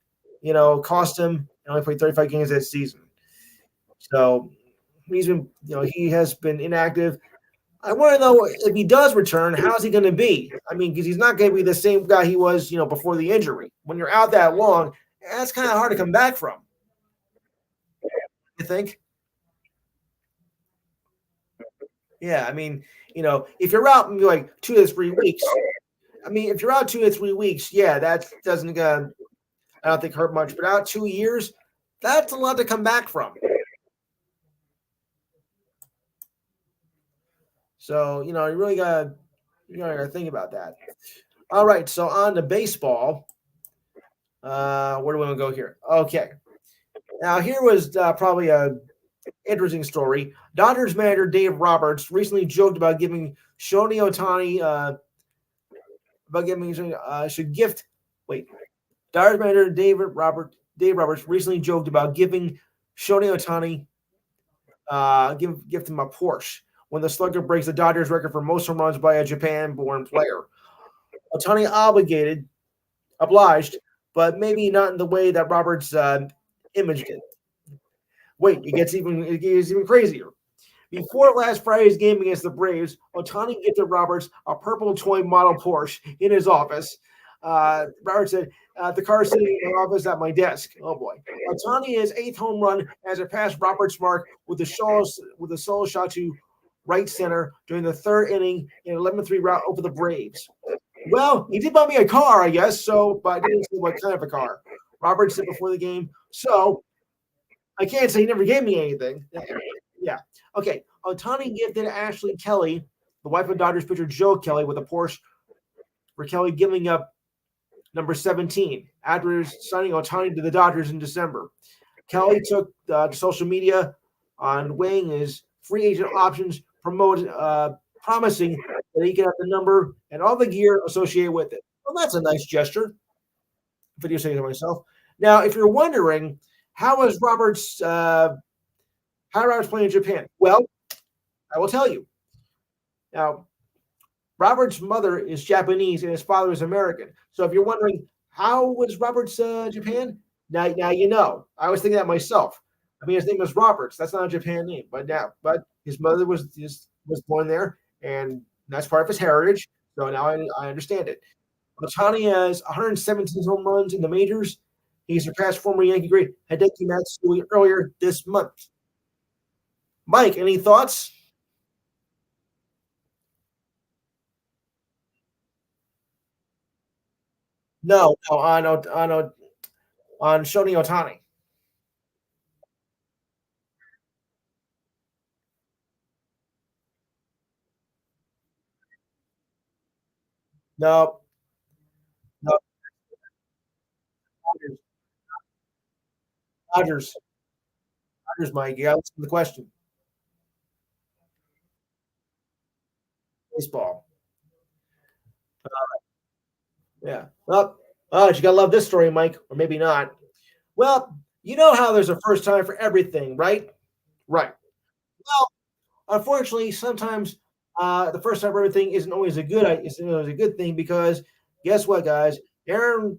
cost him and only played 35 games that season. So he's been, he has been inactive. I want to know if he does return, how's he going to be? I mean, because he's not going to be the same guy he was, before the injury. When you're out that long, that's kind of hard to come back from. You think? Yeah, I mean, if you're out maybe like 2 to 3 weeks, if you're out 2 to 3 weeks, yeah, that doesn't I don't think hurt much. But out 2 years, that's a lot to come back from. So you really gotta think about that. All right, so on to baseball. Where do we want to go here? Okay, now here was probably a interesting story. Dodgers manager Dave Roberts recently joked about giving Shohei Ohtani should gift. Wait, Dodgers manager Dave Roberts recently joked about giving Shohei Ohtani gift him a Porsche when the slugger breaks the Dodgers record for most home runs by a Japan-born player. Ohtani obliged, but maybe not in the way that Roberts imaged it. Wait, it gets even crazier. Before last Friday's game against the Braves, Ohtani gifted Roberts a purple toy model Porsche in his office. Roberts said, the car is sitting in the office at my desk. Oh, boy. Ohtani is 8th home run as it passed Roberts' mark with a solo shot to right center during the 3rd inning in an 11-3 rout over the Braves. Well, he did buy me a car, I guess, but I didn't say what kind of a car. Roberts said before the game, so I can't say he never gave me anything. Yeah. Okay. Ohtani gifted Ashley Kelly, the wife of Dodgers pitcher Joe Kelly, with a Porsche for Kelly giving up number 17 after signing Ohtani to the Dodgers in December. Kelly took to social media on weighing his free agent options, promising that he can have the number and all the gear associated with it. Well, that's a nice gesture. Video saying to myself. Now, if you're wondering, how is Roberts playing in Japan? Well, I will tell you. Now, Robert's mother is Japanese and his father is American. So if you're wondering, how was Roberts Japan? Now you know. I was thinking that myself. His name was Roberts. That's not a Japan name, but his mother was born there, and that's part of his heritage. So now I understand it. Ohtani has 117 home runs in the majors. He surpassed former Yankee great Hideki Matsui earlier this month. Mike, any thoughts? No, on Shohei Ohtani. No, no, Dodgers, Dodgers, Mike. You got to listen to the question. Baseball. Yeah. Well, you gotta love this story, Mike, or maybe not. Well, you know how there's a first time for everything, right? Right. Well, unfortunately, sometimes the first time for everything isn't always a good thing because guess what, guys? Aaron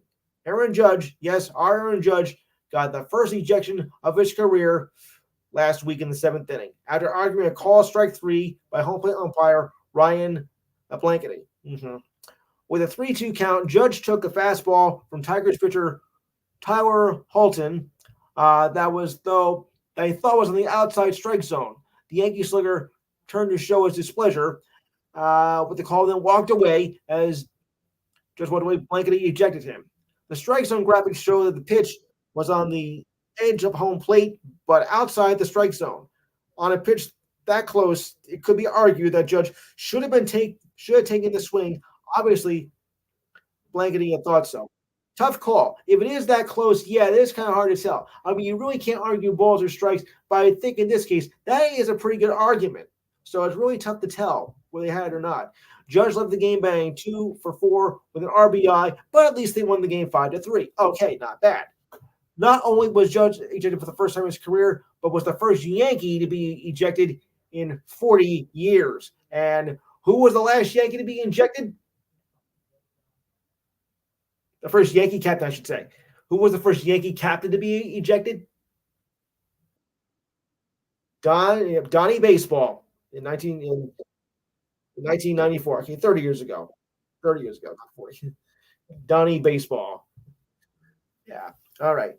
Judge, yes, our Aaron Judge got the first ejection of his career last week in the 7th inning after arguing a call strike 3 by home plate umpire Ryan Blankety. Mm-hmm. With a 3-2 count, Judge took a fastball from Tigers pitcher Tyler Halton that he thought was on the outside strike zone. The Yankee slugger turned to show his displeasure with the call, then walked away as Judge walked away. Blankety ejected him. The strike zone graphics show that the pitch was on the edge of home plate, but outside the strike zone. On a pitch that close, it could be argued that Judge should have taken the swing. Obviously, blanketing had thought so. Tough call. If it is that close, yeah, it is kind of hard to tell. I mean, you really can't argue balls or strikes, but I think in this case, that is a pretty good argument. So it's really tough to tell whether they had it or not. Judge left the game batting 2 for 4 with an RBI, but at least they won the game 5-3. Okay, not bad. Not only was Judge ejected for the first time in his career, but was the first Yankee to be ejected in 40 years. And who was the last Yankee to be ejected? The first Yankee captain, I should say. Who was the first Yankee captain to be ejected? Donnie Baseball in 1994. Okay, 30 years ago. 30 years ago, not 40. Donnie Baseball. Yeah. All right.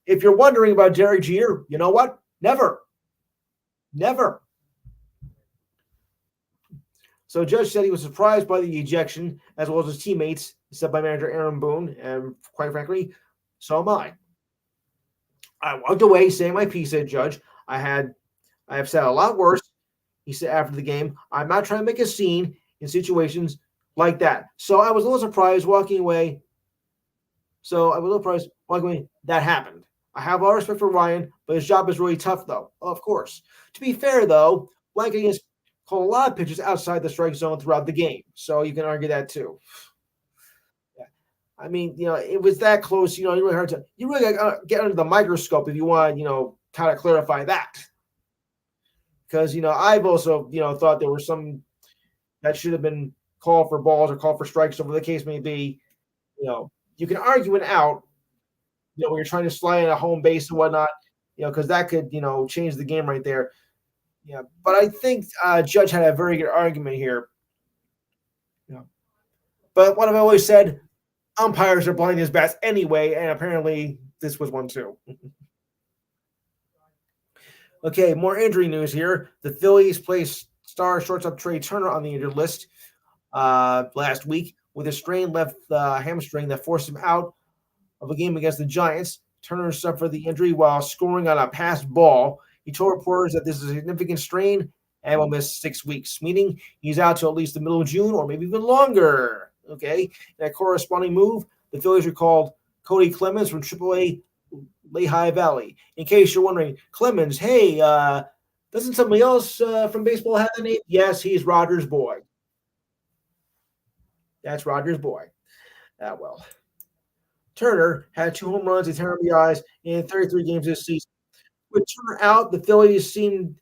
If you're wondering about Derek Jeter, you know what? Never. Never. So Judge said he was surprised by the ejection, as well as his teammates, said by manager Aaron Boone, and quite frankly, so am I. I walked away saying my piece, said Judge. I have said a lot worse. He said after the game, I'm not trying to make a scene in situations like that. So I was a little surprised walking away. That happened. I have all respect for Ryan, but his job is really tough, though. Of course. To be fair, though, blanking has called a lot of pitches outside the strike zone throughout the game, so you can argue that too. Yeah. I mean, it was that close. You really got to get under the microscope if you want to, kind of clarify that. Because I've also thought there were some that should have been called for balls or called for strikes, whatever the case may be. You can argue it out. When you're trying to slide in a home base and whatnot, because that could change the game right there. Yeah, but I think Judge had a very good argument here. But what I've always said, umpires are blowing his bats anyway, and apparently this was one too. Okay, more injury news here. The Phillies placed star shortstop Trey Turner on the injured list last week with a strained left hamstring that forced him out of a game against the Giants. Turner suffered the injury while scoring on a passed ball. He told reporters that this is a significant strain and will miss 6 weeks, meaning he's out till at least the middle of June or maybe even longer. Okay, in a corresponding move, the Phillies recalled Cody Clemens from AAA Lehigh Valley. In case you're wondering, Clemens, hey, doesn't somebody else from baseball have the name? Yes, he's Rogers' boy. That's Rogers' boy. Well. Turner had 2 home runs and 10 RBIs in 33 games this season. With Turner out, the Phillies seemed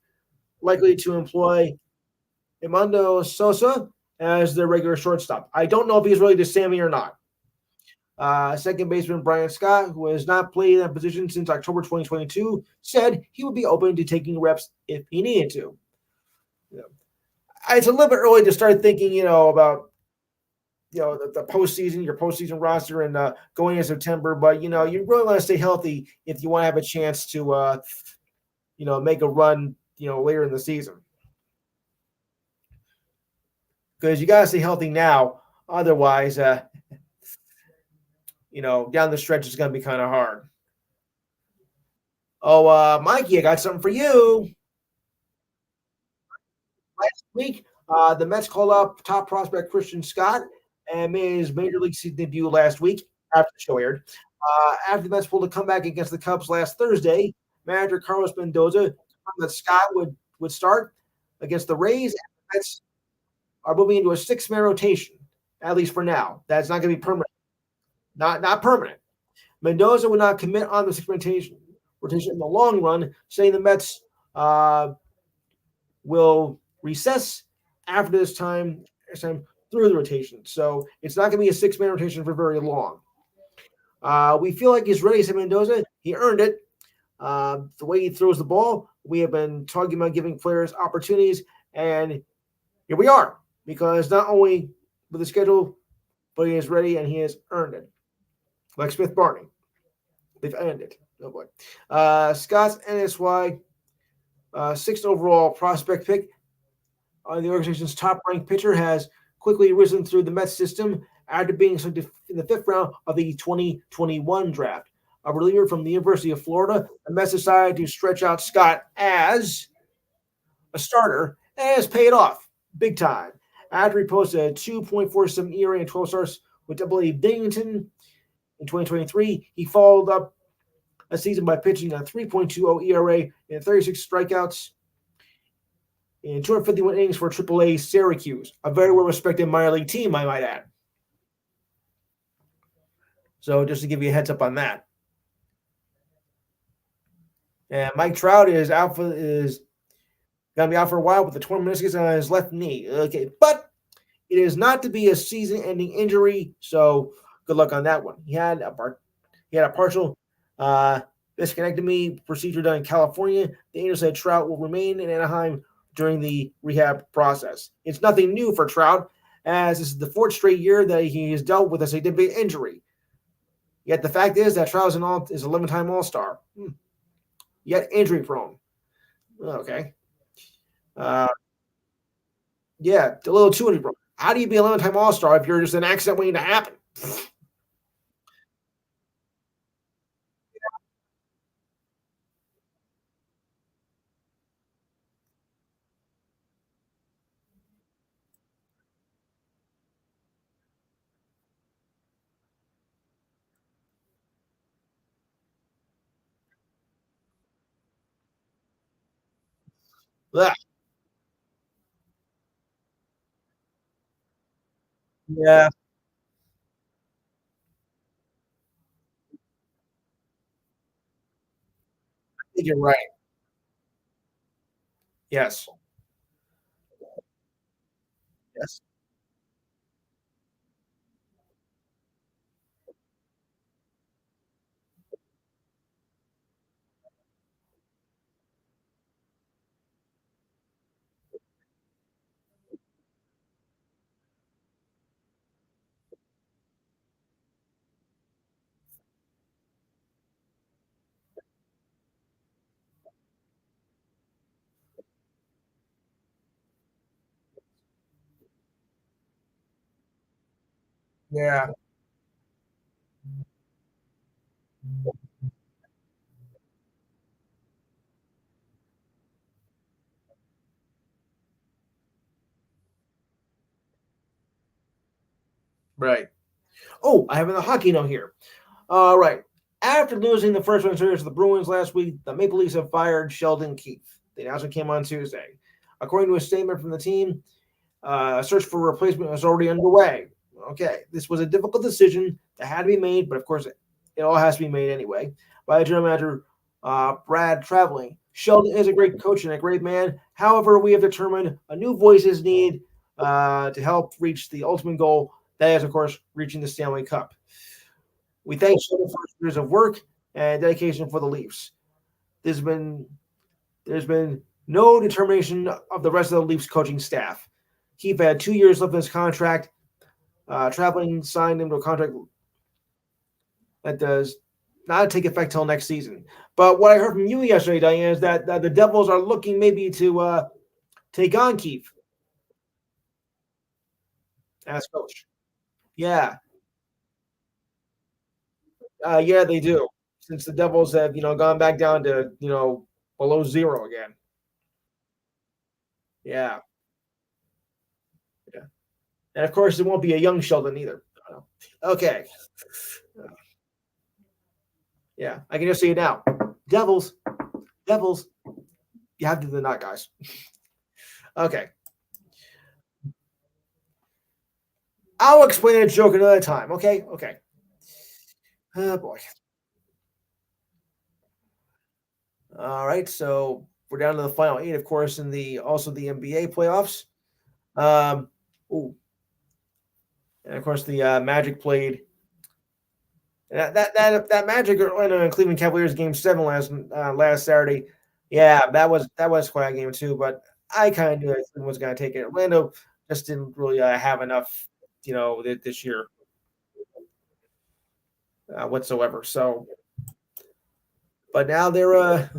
likely to employ Edmundo Sosa as their regular shortstop. I don't know if he's really to Sammy or not. Second baseman Brian Scott, who has not played in that position since October 2022, said he would be open to taking reps if he needed to. It's a little bit early to start thinking, about the postseason, your postseason roster, and going in September. But you really want to stay healthy if you want to have a chance to make a run later in the season, because you got to stay healthy now. Otherwise, down the stretch is going to be kind of hard. Oh, Mikey, I got something for you. Last week, the Mets called up top prospect Christian Scott and made his major league season debut last week after the show aired. After the Mets pulled a comeback against the Cubs last Thursday, manager Carlos Mendoza confirmed that Scott would start against the Rays, and the Mets are moving into a 6-man rotation, at least for now. That's not going to be permanent. Not permanent. Mendoza would not commit on the 6-man rotation in the long run, saying the Mets will recess after this time through the rotation. So it's not going to be a 6-man rotation for very long. We feel like he's ready, said Mendoza. He earned it. The way he throws the ball, we have been talking about giving players opportunities, and here we are, because not only with the schedule, but he is ready and he has earned it. Like Smith Barney. They've earned it. Oh boy. Scott's NSY 6th overall prospect pick. The organization's top-ranked pitcher has quickly risen through the Mets system after being selected in the 5th round of the 2021 draft. A reliever from the University of Florida, the Mets decided to stretch out Scott as a starter, and has paid off big time. After he posted a 2.47 ERA and 12 starts with Double A Binghamton in 2023, he followed up a season by pitching a 3.20 ERA and 36 strikeouts in 251 innings for AAA Syracuse, a very well respected minor league team, I might add. So just to give you a heads up on that. And Mike Trout is gonna be out for a while with a torn meniscus on his left knee. Okay, but it is not to be a season-ending injury, so good luck on that one. He had a partial disconnectomy procedure done in California. The Angels said Trout will remain in Anaheim during the rehab process. It's nothing new for Trout, as this is the fourth straight year that he has dealt with a significant injury. Yet the fact is that Trout is an 11-time All-Star, yet injury prone. Okay. Yeah, a little too injury prone. How do you be an 11-time All-Star if you're just an accident waiting to happen? Ugh. Yeah, I think you're right. Yes. Yes. Yeah. Right. Oh, I have a hockey note here. All right. After losing the first round series to the Bruins last week, the Maple Leafs have fired Sheldon Keefe. The announcement came on Tuesday. According to a statement from the team, a search for a replacement was already underway. Okay, this was a difficult decision that had to be made, but of course, it all has to be made anyway by general manager Brad Traveling. Sheldon is a great coach and a great man. However, we have determined a new voice is needed to help reach the ultimate goal. That is, of course, reaching the Stanley Cup. We thank Sheldon for his years of work and dedication for the Leafs. There's been there's been no determination of the rest of the Leafs coaching staff. Keefe had 2 years left in his contract. Traveling signed him to a contract that does not take effect till next season. But what I heard from you yesterday, Diane, is that the Devils are looking maybe to take on Keefe as coach. Yeah, yeah, they do. Since the Devils have gone back down to below zero again. Yeah, yeah, and of course it won't be a young Sheldon either. Okay, yeah, I can just see it now. Devils, Devils. You have to do the not, guys. Okay, I'll explain a joke another time. Okay, okay. Oh boy. All right, so we're down to the final eight, of course, in the NBA playoffs. Um, ooh, and of course the Magic played that Magic Orlando and Cleveland Cavaliers game seven last Saturday. Yeah, that was quite a game too. But I kind of knew that Cleveland was going to take it. Orlando just didn't really have enough, this year whatsoever. So, but now they're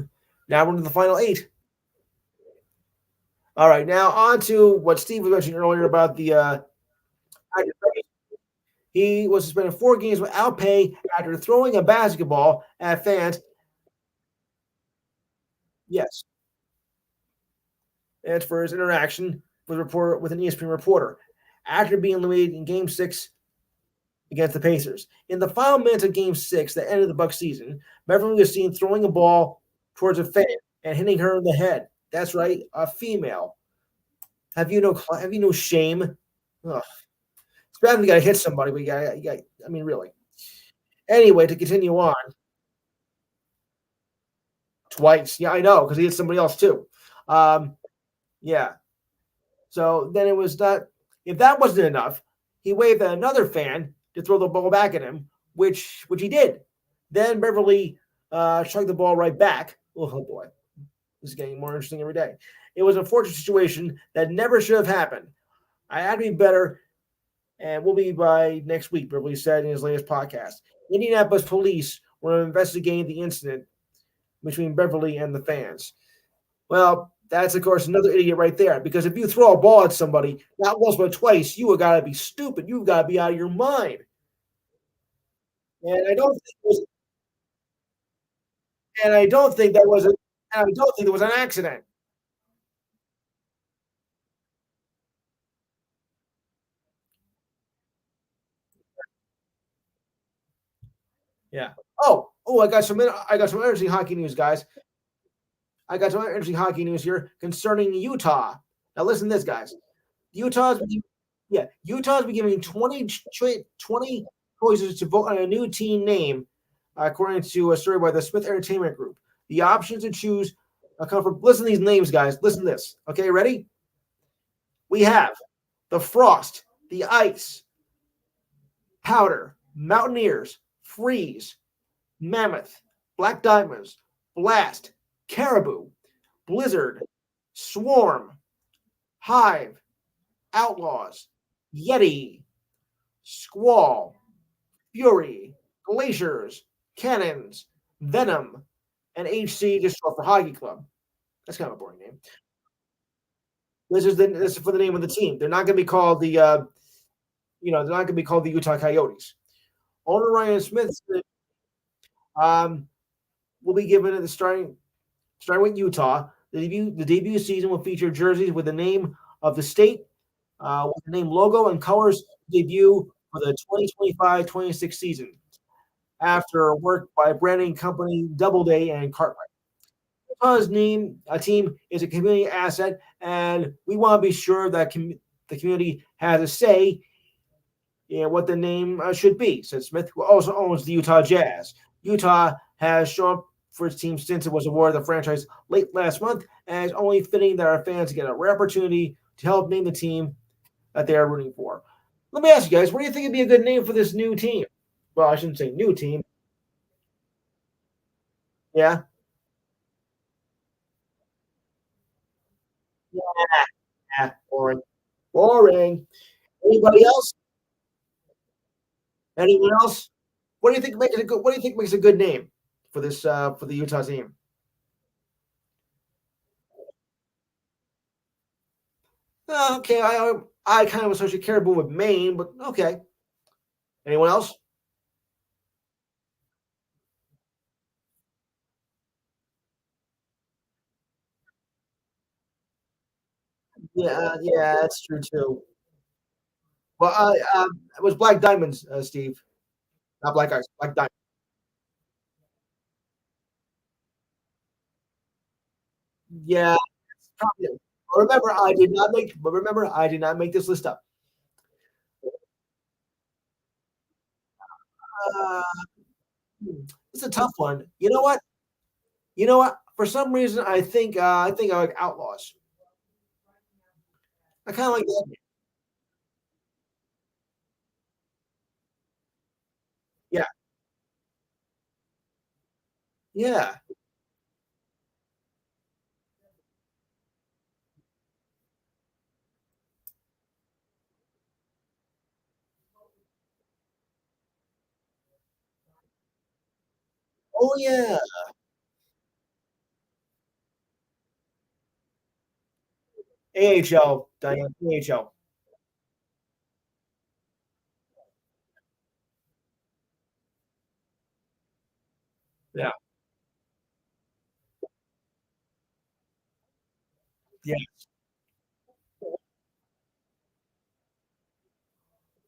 now we're into the final eight. All right, now on to what Steve was mentioning earlier about the he was suspended 4 games without pay after throwing a basketball at fans. Yes, and for his interaction with an ESPN reporter after being eliminated in Game 6 against the Pacers. In the final minutes of Game 6 that ended the Bucks season, Beverly was seen throwing a ball towards a fan and hitting her in the head. That's right, a female. Have you no shame? Ugh. It's bad when you got to hit somebody, but I mean, really. Anyway, to continue on, twice. Yeah, I know, because he hit somebody else too. Yeah. So then it was not. If that wasn't enough, he waved at another fan to throw the ball back at him, which he did. Then Beverly chugged the ball right back. Oh boy, this is getting more interesting every day. It was an unfortunate situation that never should have happened. I had to be better, and we'll be by next week, Beverly said in his latest podcast. Indianapolis police were investigating the incident between Beverly and the fans. Well, that's of course another idiot right there. Because if you throw a ball at somebody, not once but twice, you have got to be stupid. You've got to be out of your mind. And I don't think it was, and I don't think that was a, and I don't think it was an accident. Yeah. Oh, I got some interesting hockey news, guys. I got some interesting hockey news here concerning Utah. Now listen to this, guys. Utah's Utah's been giving 20 choices to vote on a new team name, according to a story by the Smith Entertainment Group. The options to choose come from. Listen to these names, guys. Listen to this. Okay, ready? We have the Frost, the Ice, Powder, Mountaineers, Freeze, Mammoth, Black Diamonds, Blast, Caribou, Blizzard, Swarm, Hive, Outlaws, Yeti, Squall, Fury, Glaciers, Cannons, Venom, and HC just short for Hockey Club. That's kind of a boring name. This is for the name of the team. They're not going to be called they're not going to be called the Utah Coyotes. Owner Ryan Smith um, will be given it the starting with Utah. The debut season will feature jerseys with the name of the state, with the name logo and colors debut for the 2025-26 season after work by branding company Doubleday and Cartwright. Utah's name a team is a community asset, and we want to be sure that the community has a say in what the name should be, said Smith, who also owns the Utah Jazz. Utah has shown up for its team since it was awarded the franchise late last month, and it's only fitting that our fans get a rare opportunity to help name the team that they are rooting for. Let me ask you guys, what do you think would be a good name for this new team? Well, I shouldn't say new team. Yeah. Yeah. Boring. Boring. Anybody else? Anyone else? What do you think makes it a good? What do you think makes a good name for this for the Utah team? Okay, I kind of associate Caribou with Maine, but okay. Anyone else? Yeah, that's true too. Well, it was Black Diamonds, Steve, not Black Ice. Black Diamonds. Yeah, probably. Remember, I did not make this list up. Uh, it's a tough one. You know what? You know what? For some reason, I think I like Outlaws. I kind of like that. Yeah, yeah. Oh yeah. AHL, Diane. AHL. Yeah, yeah.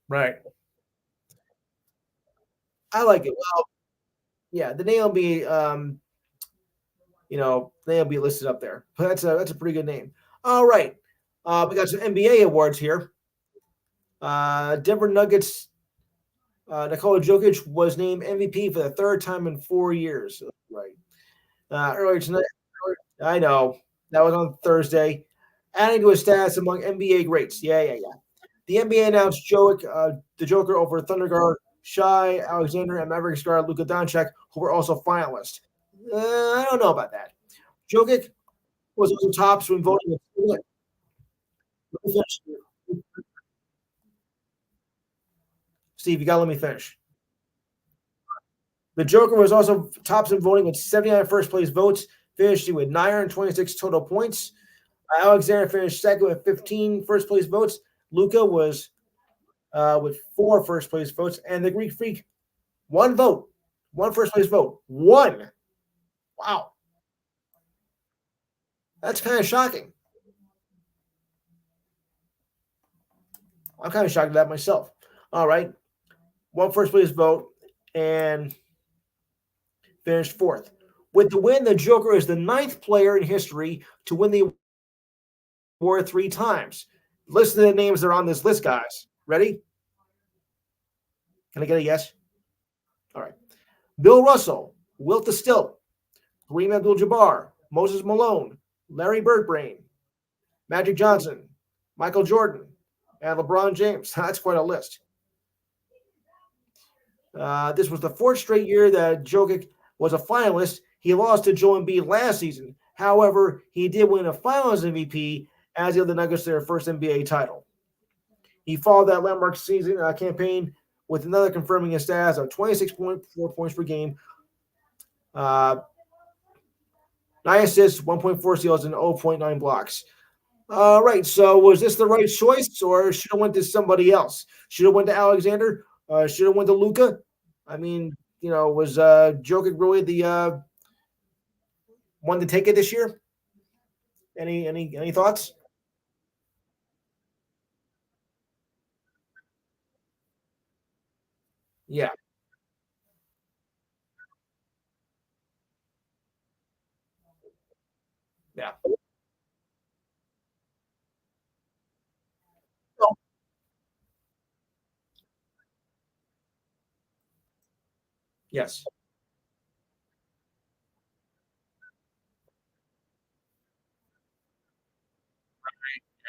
Right. I like it. Well, yeah, the name will be they'll be listed up there. But that's a pretty good name. All right. We got some NBA awards here. Denver Nuggets Nikola Jokic was named MVP for the third time in 4 years. Right. Earlier tonight, I know that was on Thursday. Adding to his stats among NBA greats. Yeah, yeah, yeah. The NBA announced the Joker over Thunder guard Shai Alexander and Mavericks guard Luka Doncic, who were also finalists. I don't know about that. Jokic was also tops when voting. Let me finish. Steve, you got to let me finish. The Joker was also tops in voting with 79 first place votes, finishing with 926 total points. Alexander finished second with 15 first place votes. Luka was with 4 first place votes, and the Greek Freak, one vote, one first place vote, one. Wow, that's kind of shocking. I'm kind of shocked at that myself. All right, one first place vote and finished fourth. With the win, the Joker is the 9th player in history to win the award 3 times. Listen to the names that are on this list, guys. Ready? Can I get a yes? All right. Bill Russell, Wilt the Stilt, Kareem Abdul-Jabbar, Moses Malone, Larry Birdbrain, Magic Johnson, Michael Jordan, and LeBron James. That's quite a list. This was the 4th straight year that Jokic was a finalist. He lost to Joel Embiid last season. However, he did win a Finals MVP as the Nuggets their first NBA title. He followed that landmark season campaign with another confirming his stats of 26.4 points per game, 9 assists, 1.4 steals, and 0.9 blocks. All right. So was this the right choice, or should have went to somebody else? Should have went to Alexander. Should have went to Luka. I mean, was Jokic really the one to take it this year? Any thoughts? Yeah. Yeah. Oh, yes.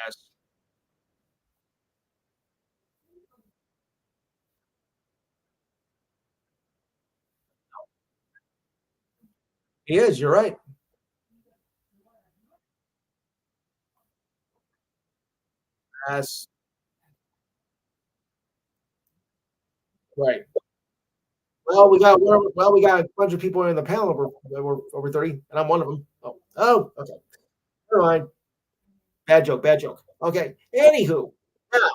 Yes. He is. You're right. Yes. Right. We got a bunch of people in the panel over 30, and I'm one of them. Oh, okay. Never mind. Bad joke. Bad joke. Okay. Anywho, now,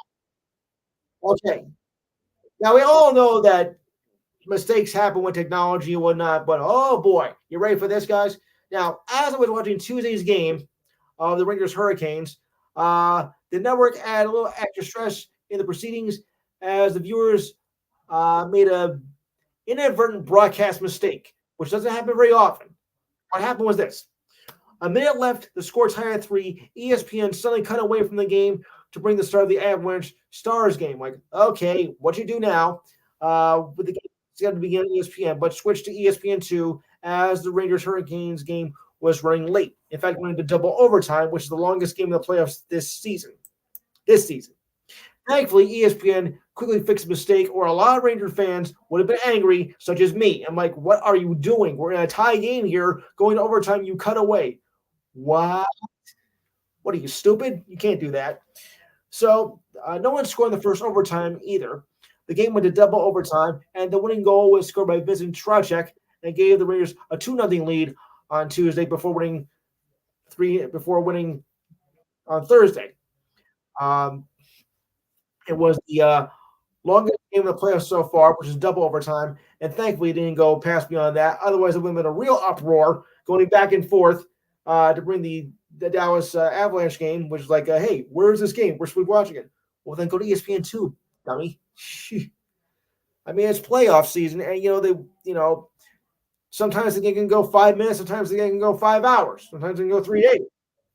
okay. Now we all know that mistakes happen with technology and whatnot, but oh boy, you ready for this, guys? Now, as I was watching Tuesday's game of the Rangers Hurricanes, the network added a little extra stress in the proceedings as the viewers made a inadvertent broadcast mistake, which doesn't happen very often. What happened was this: a minute left, the score tied at 3. ESPN suddenly cut away from the game to bring the start of the Avalanche Stars game. Like, okay, what you do now? With the game scheduled to begin on ESPN, but switched to ESPN2 as the Rangers Hurricanes game was running late. In fact, went into double overtime, which is the longest game of the playoffs this season. This season. Thankfully, ESPN quickly fixed the mistake, or a lot of Ranger fans would have been angry, such as me. I'm like, what are you doing? We're in a tie game here, going to overtime. You cut away. What? What are you, stupid? You can't do that. So no one scored in the first overtime either. The game went to double overtime, and the winning goal was scored by Vincent Trocek and gave the Rangers a 2-0 lead on Tuesday before winning on Thursday. Um, it was the longest game of the playoffs so far, which is double overtime, and thankfully it didn't go past beyond that. Otherwise, it would have been a real uproar going back and forth to bring the Dallas Avalanche game, which is like, hey, where's this game? We're watching it. Well, then go to ESPN2. dummy. I mean, it's playoff season, and sometimes the game can go 5 minutes, sometimes the game can go 5 hours, sometimes it can go 3 days.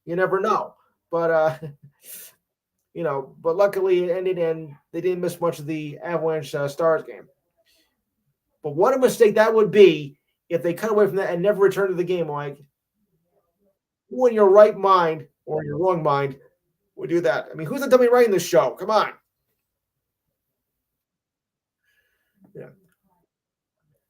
You never know. But but luckily it ended and they didn't miss much of the Avalanche Stars game. But what a mistake that would be if they cut away from that and never returned to the game. Like, who in your right mind or your wrong mind would do that? I mean, who's the dummy writing this show? Come on. Yeah.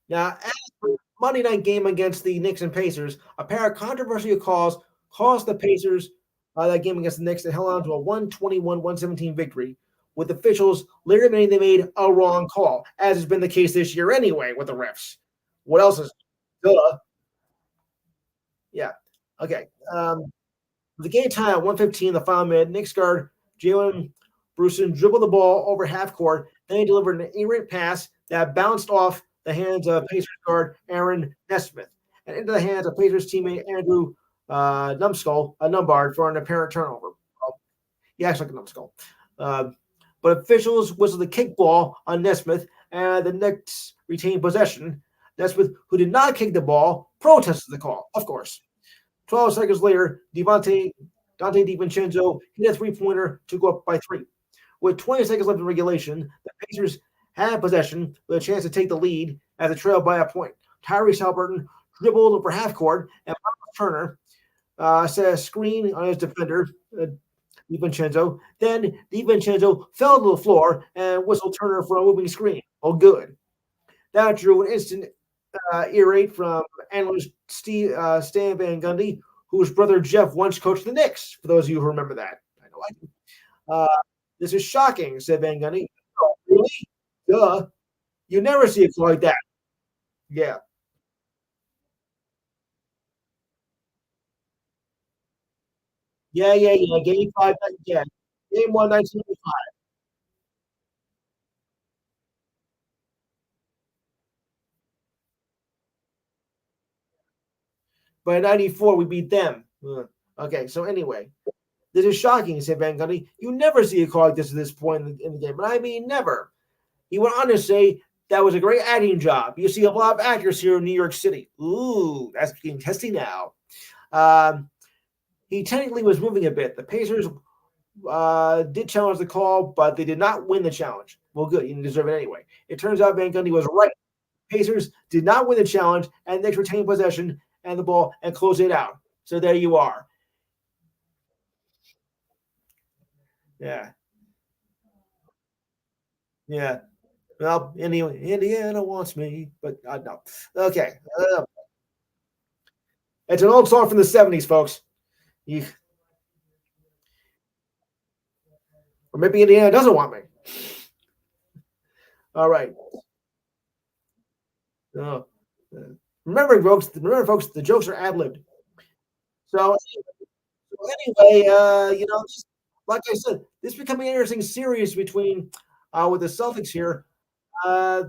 Now, as for Monday night game against the Knicks and Pacers, a pair of controversial calls cost the Pacers that game against the Knicks and held on to a 121-117 victory, with officials later admitting they made a wrong call, as has been the case this year anyway with the refs. What else is duh? Yeah. Okay. The game time at 1:15, the final minute, Knicks guard Jalen Brunson dribbled the ball over half court. Then he delivered an errant pass that bounced off the hands of Pacers guard Aaron Nesmith and into the hands of Pacers teammate Andrew Numbard for an apparent turnover. Well, he acts like a numbskull. But officials whistled the kickball on Nesmith, and the Knicks retained possession. Nesmith, who did not kick the ball, protested the call, of course. 12 seconds later, Dante DiVincenzo hit a three-pointer to go up by 3. With 20 seconds left in regulation, the Pacers had possession with a chance to take the lead as a trail by a point. Tyrese Haliburton dribbled over half court, and Miles Turner set a screen on his defender, DiVincenzo. Then DiVincenzo fell to the floor and whistled Turner for a moving screen. Oh, good. That drew an instant irate from analyst Stan Van Gundy, whose brother Jeff once coached the Knicks, for those of you who remember that. I know I do. This is shocking, said Van Gundy. Oh, really? Duh. You never see it like that. Yeah. Yeah. Game 5, yeah. Game 1, 1985. But in 94, we beat them. Okay, so anyway. This is shocking, said Van Gundy. You never see a call like this at this point in the game. And I mean, never. He went on to say that was a great acting job. You see a lot of actors here in New York City. Ooh, that's getting testy now. He technically was moving a bit. The Pacers did challenge the call, but they did not win the challenge. Well, good. You didn't deserve it anyway. It turns out Van Gundy was right. Pacers did not win the challenge, and Knicks retained possession and the ball and closed it out. So there you are. Yeah. Yeah. Well, Indiana wants me, but no. Okay. It's an old song from the 70s, folks. You, or maybe Indiana doesn't want me. All right. Uh, remember, folks, the jokes are ad-libbed. So anyway, like I said, this is becoming an interesting series between with the Celtics here. I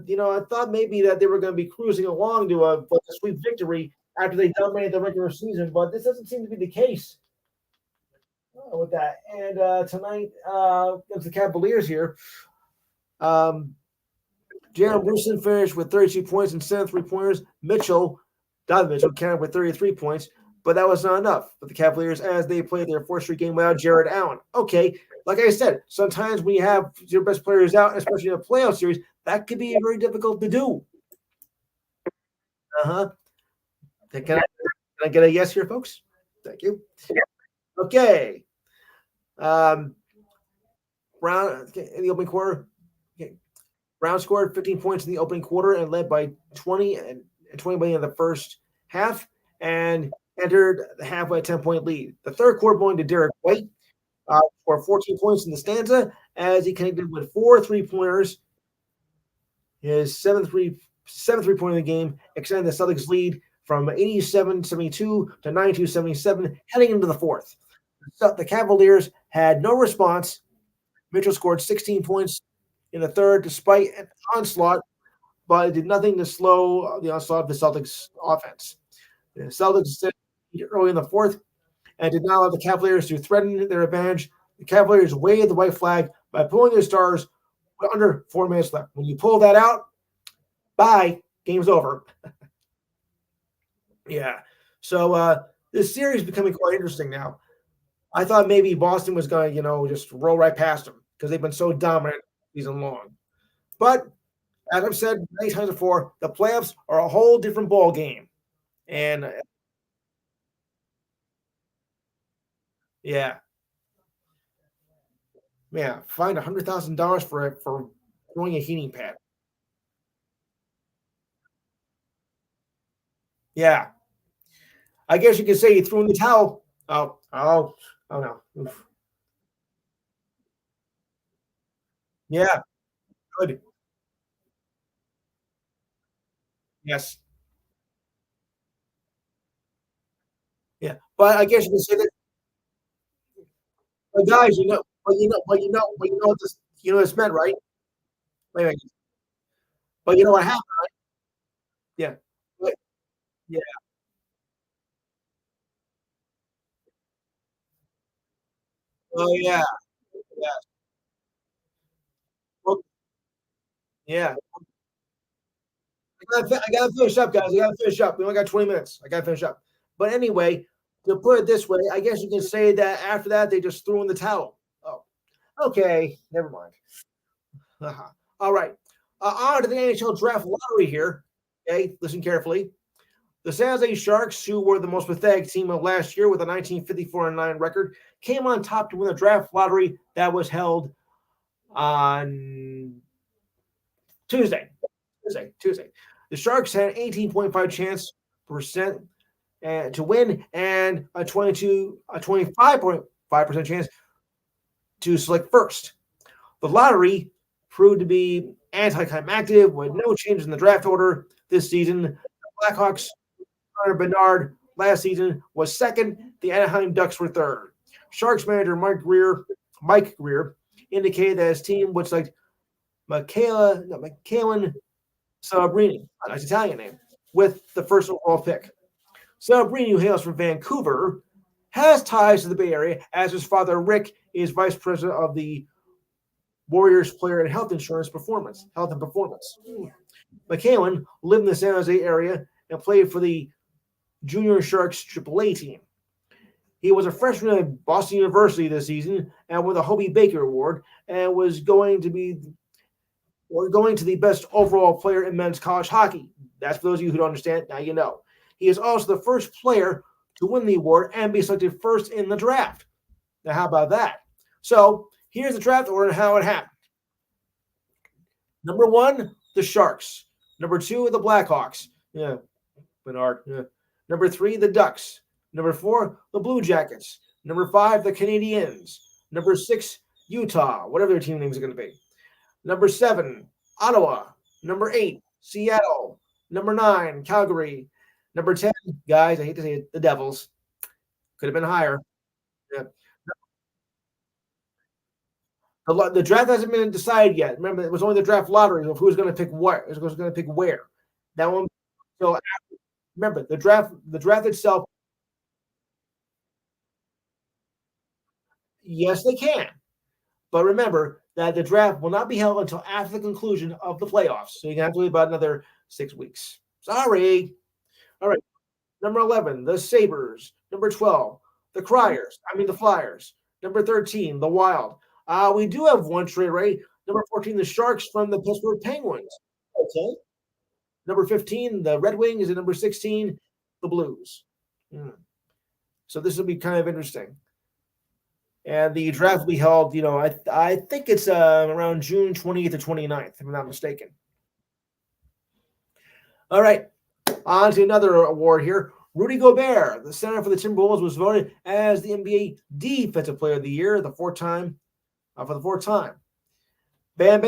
thought maybe that they were going to be cruising along to a sweep victory after they dominated the regular season, but this doesn't seem to be the case with that. And tonight, against the Cavaliers here, Jalen Brunson finished with 32 points and 7 3-pointers. Donovan Mitchell, counted with 33 points, but that was not enough for the Cavaliers as they played their fourth straight game without Jared Allen. Okay, like I said, sometimes when you have your best players out, especially in a playoff series, that could be very difficult to do. Uh-huh. Can I get a yes here, folks? Thank you. Okay. Brown in the opening quarter. Okay. Brown scored 15 points in the opening quarter and led by 20 and 20 by the end of the first half and entered the half with a 10-point lead. The third quarter belonged to Derek White, scored 14 points in the stanza as he connected with 4 3-pointers. His seventh three-pointer in the game extended the Celtics lead from 87-72 to 92-77 heading into the fourth. The Cavaliers had no response. Mitchell scored 16 points in the third despite an onslaught, but it did nothing to slow the onslaught of the Celtics offense. The Celtics early in the fourth and did not allow the Cavaliers to threaten their advantage. The Cavaliers waved the white flag by pulling their stars under 4 minutes left. When you pull that out, bye, game's over. Yeah. So this series is becoming quite interesting now. I thought maybe Boston was going to, just roll right past them because they've been so dominant season long. But as I've said many times before, the playoffs are a whole different ball game. And yeah, yeah, find $100,000 for throwing a heating pad. Yeah, I guess you could say he threw in the towel. Oh no. Oof. Yeah, good. Yes, yeah. But I guess you could say that, but guys, what this, what this meant, right? Wait, wait, but you know what happened? Yeah, but, yeah. Oh yeah, yeah. Well, yeah. I gotta finish up, guys. I gotta finish up. We only got 20 minutes. I gotta finish up. But anyway, to put it this way, I guess you can say that after that they just threw in the towel. Oh, okay, never mind. Uh-huh. All right. On to the NHL draft lottery here. Okay, listen carefully. The San Jose Sharks, who were the most pathetic team of last year with a 1954-9 record, came on top to win the draft lottery that was held on Tuesday. The Sharks had an 18.5 chance percent to win and a 25.5% chance to select first. The lottery proved to be anticlimactic with no changes in the draft order this season. The Blackhawks, Connor Bernard, last season was second. The Anaheim Ducks were third. Sharks manager Mike Greer indicated that his team would select Michaela Celebrini, a nice Italian name, with the first overall pick. Celebrini, who hails from Vancouver, has ties to the Bay Area as his father, Rick, is vice president of the Warriors player and health and performance. McCallum lived in the San Jose area and played for the Junior Sharks AAA team. He was a freshman at Boston University this season and won the Hobie Baker Award and was going to the best overall player in men's college hockey. That's for those of you who don't understand. Now you know. He is also the first player to win the award and be selected first in the draft. Now, how about that? So here's the draft order and how it happened. Number one, the Sharks. Number two, the Blackhawks. Yeah, Bernard. Yeah. Number three, the Ducks. Number four, the Blue Jackets. Number five, the Canadiens. Number six, Utah, whatever their team names are going to be. Number seven, Ottawa. Number eight, Seattle. Number nine, Calgary. Number 10, guys, I hate to say it, the Devils. Could have been higher. Yeah. The draft hasn't been decided yet. Remember, it was only the draft lottery of who's going to pick what, who's going to pick where. That one. So remember, the draft itself, yes, they can. But remember that the draft will not be held until after the conclusion of the playoffs. So you're going to have to wait about another 6 weeks. Sorry. All right. Number 11, the Sabres. Number 12, the Flyers. Number 13, the Wild. We do have one trade, right? Number 14, the Sharks from the Pittsburgh Penguins. Okay. Number 15, the Red Wings. And number 16, the Blues. Hmm. So this will be kind of interesting. And the draft will be held, I think it's around June 20th or 29th, if I'm not mistaken. All right. On to another award here. Rudy Gobert, the center for the Timberwolves, was voted as the NBA Defensive Player of the Year for the fourth time. Bam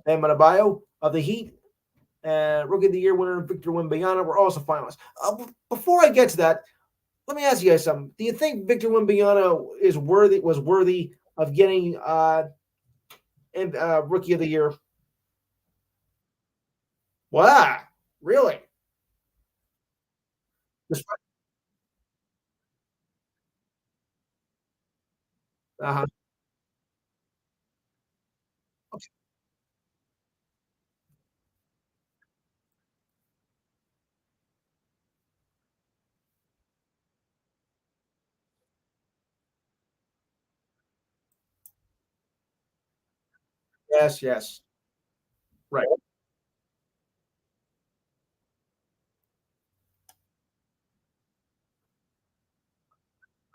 Adebayo of the Heat, Rookie of the Year winner Victor Wembanyama were also finalists. Before I get to that, let me ask you guys something. Do you think Victor Wembanyama was worthy of getting Rookie of the Year? Wow, really? Uh-huh. Yes, yes. Right.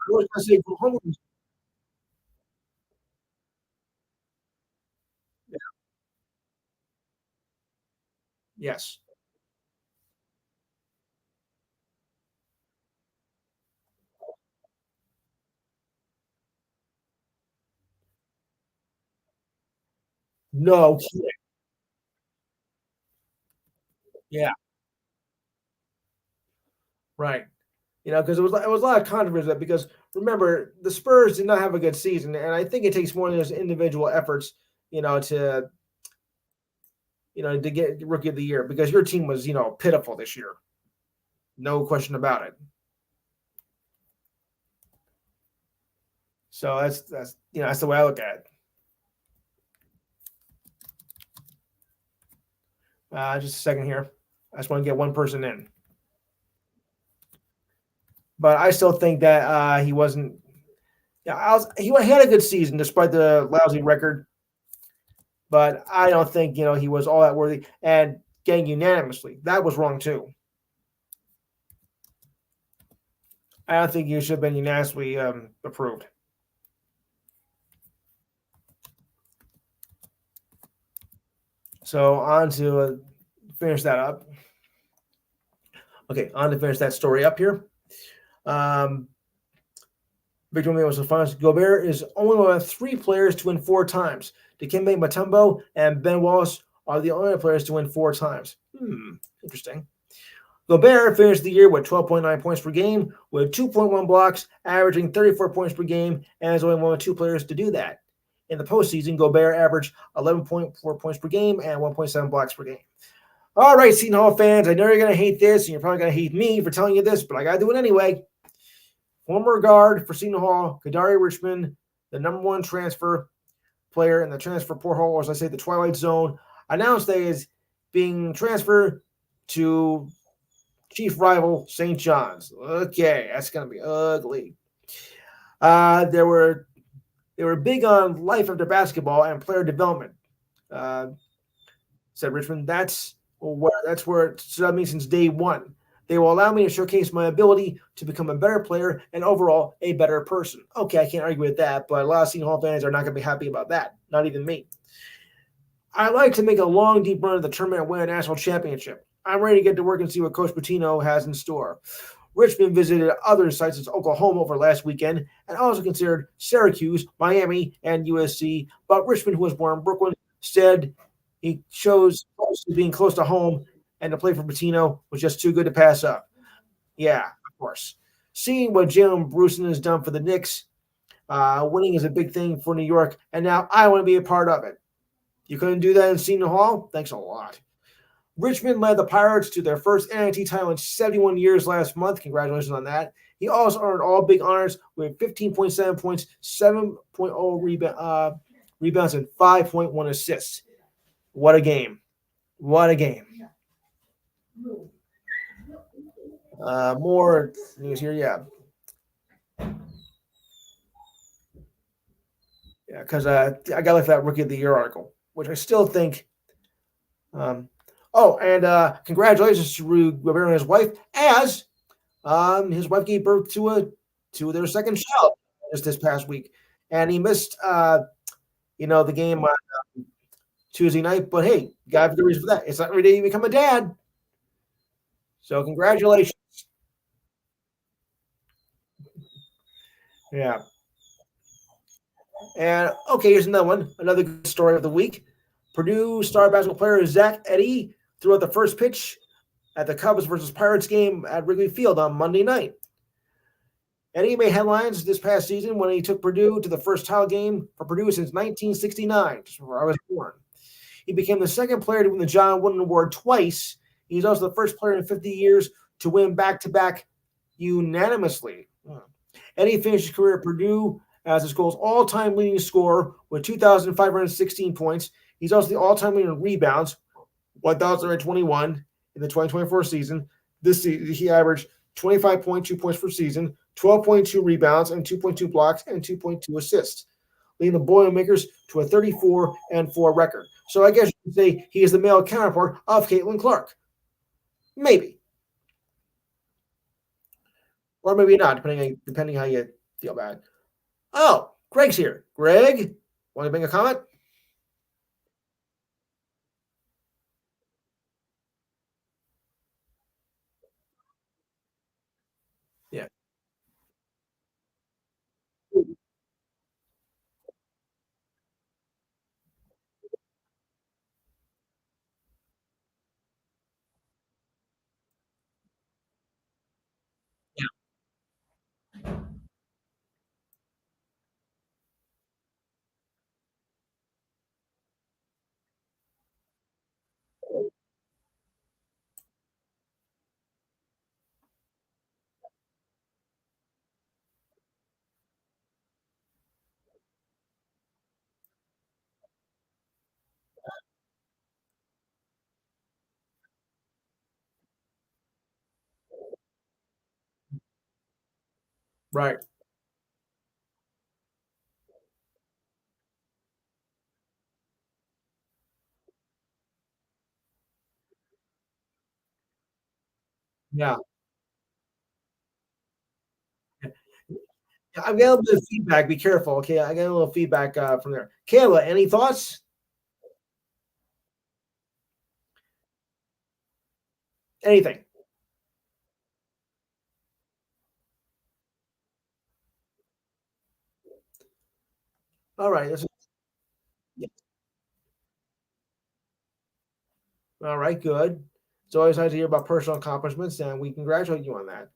I was gonna say Oklahoma was yeah, yes. No kidding. Yeah, right. Because it was a lot of controversy with that because remember, the Spurs did not have a good season, and I think it takes more than just individual efforts, you know, to to get rookie of the year because your team was, pitiful this year. No question about it. So that's the way I look at it. Just a second here. I just want to get one person in, but I still think that he wasn't. Yeah, he had a good season despite the lousy record, but I don't think he was all that worthy. And getting unanimously, that was wrong too. I don't think you should have been unanimously approved. So on to finish that up. Okay, on to finish that story up here. Um, Victor Wembanyama was the finalist. Gobert is only one of three players to win four times. Dikembe Mutombo and Ben Wallace are the only players to win four times. Interesting. Gobert finished the year with 12.9 points per game, with 2.1 blocks, averaging 34 points per game, and is only one of two players to do that. In the postseason, Gobert averaged 11.4 points per game and 1.7 blocks per game. All right, Seton Hall fans, I know you're going to hate this, and you're probably going to hate me for telling you this, but I got to do it anyway. Former guard for Seton Hall, Kadari Richmond, the number one transfer player in the transfer portal, or as I say, the Twilight Zone, announced that he is being transferred to chief rival St. John's. Okay, that's going to be ugly. They were big on life after basketball and player development. Uh, said Richmond. That's where it stood me since day one. They will allow me to showcase my ability to become a better player and overall a better person. Okay, I can't argue with that, but a lot of Seton Hall fans are not going to be happy about that. Not even me. I like to make a long, deep run of the tournament and win a national championship. I'm ready to get to work and see what Coach Pitino has in store. Richmond visited other sites as Oklahoma over last weekend and also considered Syracuse, Miami, and USC. But Richmond, who was born in Brooklyn, said he chose being close to home and to play for Pitino was just too good to pass up. Yeah, of course. Seeing what Jalen Brunson has done for the Knicks, winning is a big thing for New York, and now I want to be a part of it. You couldn't do that in Seton Hall? Thanks a lot. Richmond led the Pirates to their first NIT title in 71 years last month. Congratulations on that. He also earned all big honors with 15.7 points, 7.0 rebounds, and 5.1 assists. What a game. What a game. More news here. Yeah. Yeah, because I got like that Rookie of the Year article, which I still think. And congratulations to Rudy Gobert and his wife, as his wife gave birth to their second child just this past week, and he missed the game on Tuesday night. But hey, got a good reason for that. It's not every day you become a dad, so congratulations. Yeah, and okay, here's another one, another good story of the week. Purdue star basketball player Zach Edey threw out the first pitch at the Cubs versus Pirates game at Wrigley Field on Monday night. Edey made headlines this past season when he took Purdue to the first title game for Purdue since 1969, just before I was born. He became the second player to win the John Wooden Award twice. He's also the first player in 50 years to win back-to-back unanimously. Edey finished his career at Purdue as the school's all-time leading scorer with 2,516 points. He's also the all-time leader in rebounds, 1,021 in the 2024 season. This season, he averaged 25.2 points per season, 12.2 rebounds, and 2.2 blocks, and 2.2 assists. leading the Boilermakers to a 34-4 record. So I guess you could say he is the male counterpart of Caitlin Clark. Maybe. Or maybe not, depending how you feel about it. Oh, Greg's here. Greg, want to make a comment? Yeah. Yeah. Right. Yeah. I'm getting a little bit of feedback. Be careful, okay? I got a little feedback from there. Kayla, any thoughts? Anything? All right. Yeah. All right. Good. It's always nice to hear about personal accomplishments, and we congratulate you on that.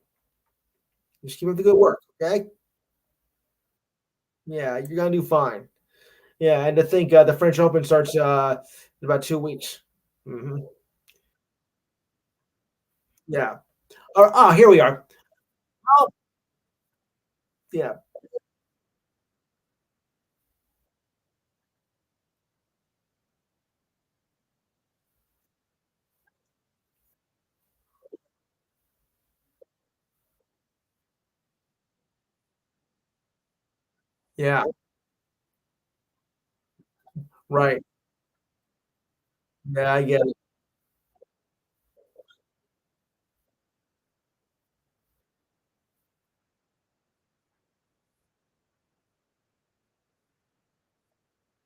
Just keep up the good work, okay? Yeah, you're gonna do fine. Yeah, and to think the French Open starts in about 2 weeks. Hmm. Yeah. Here we are. Oh, yeah. Yeah. Right. Yeah, I get it.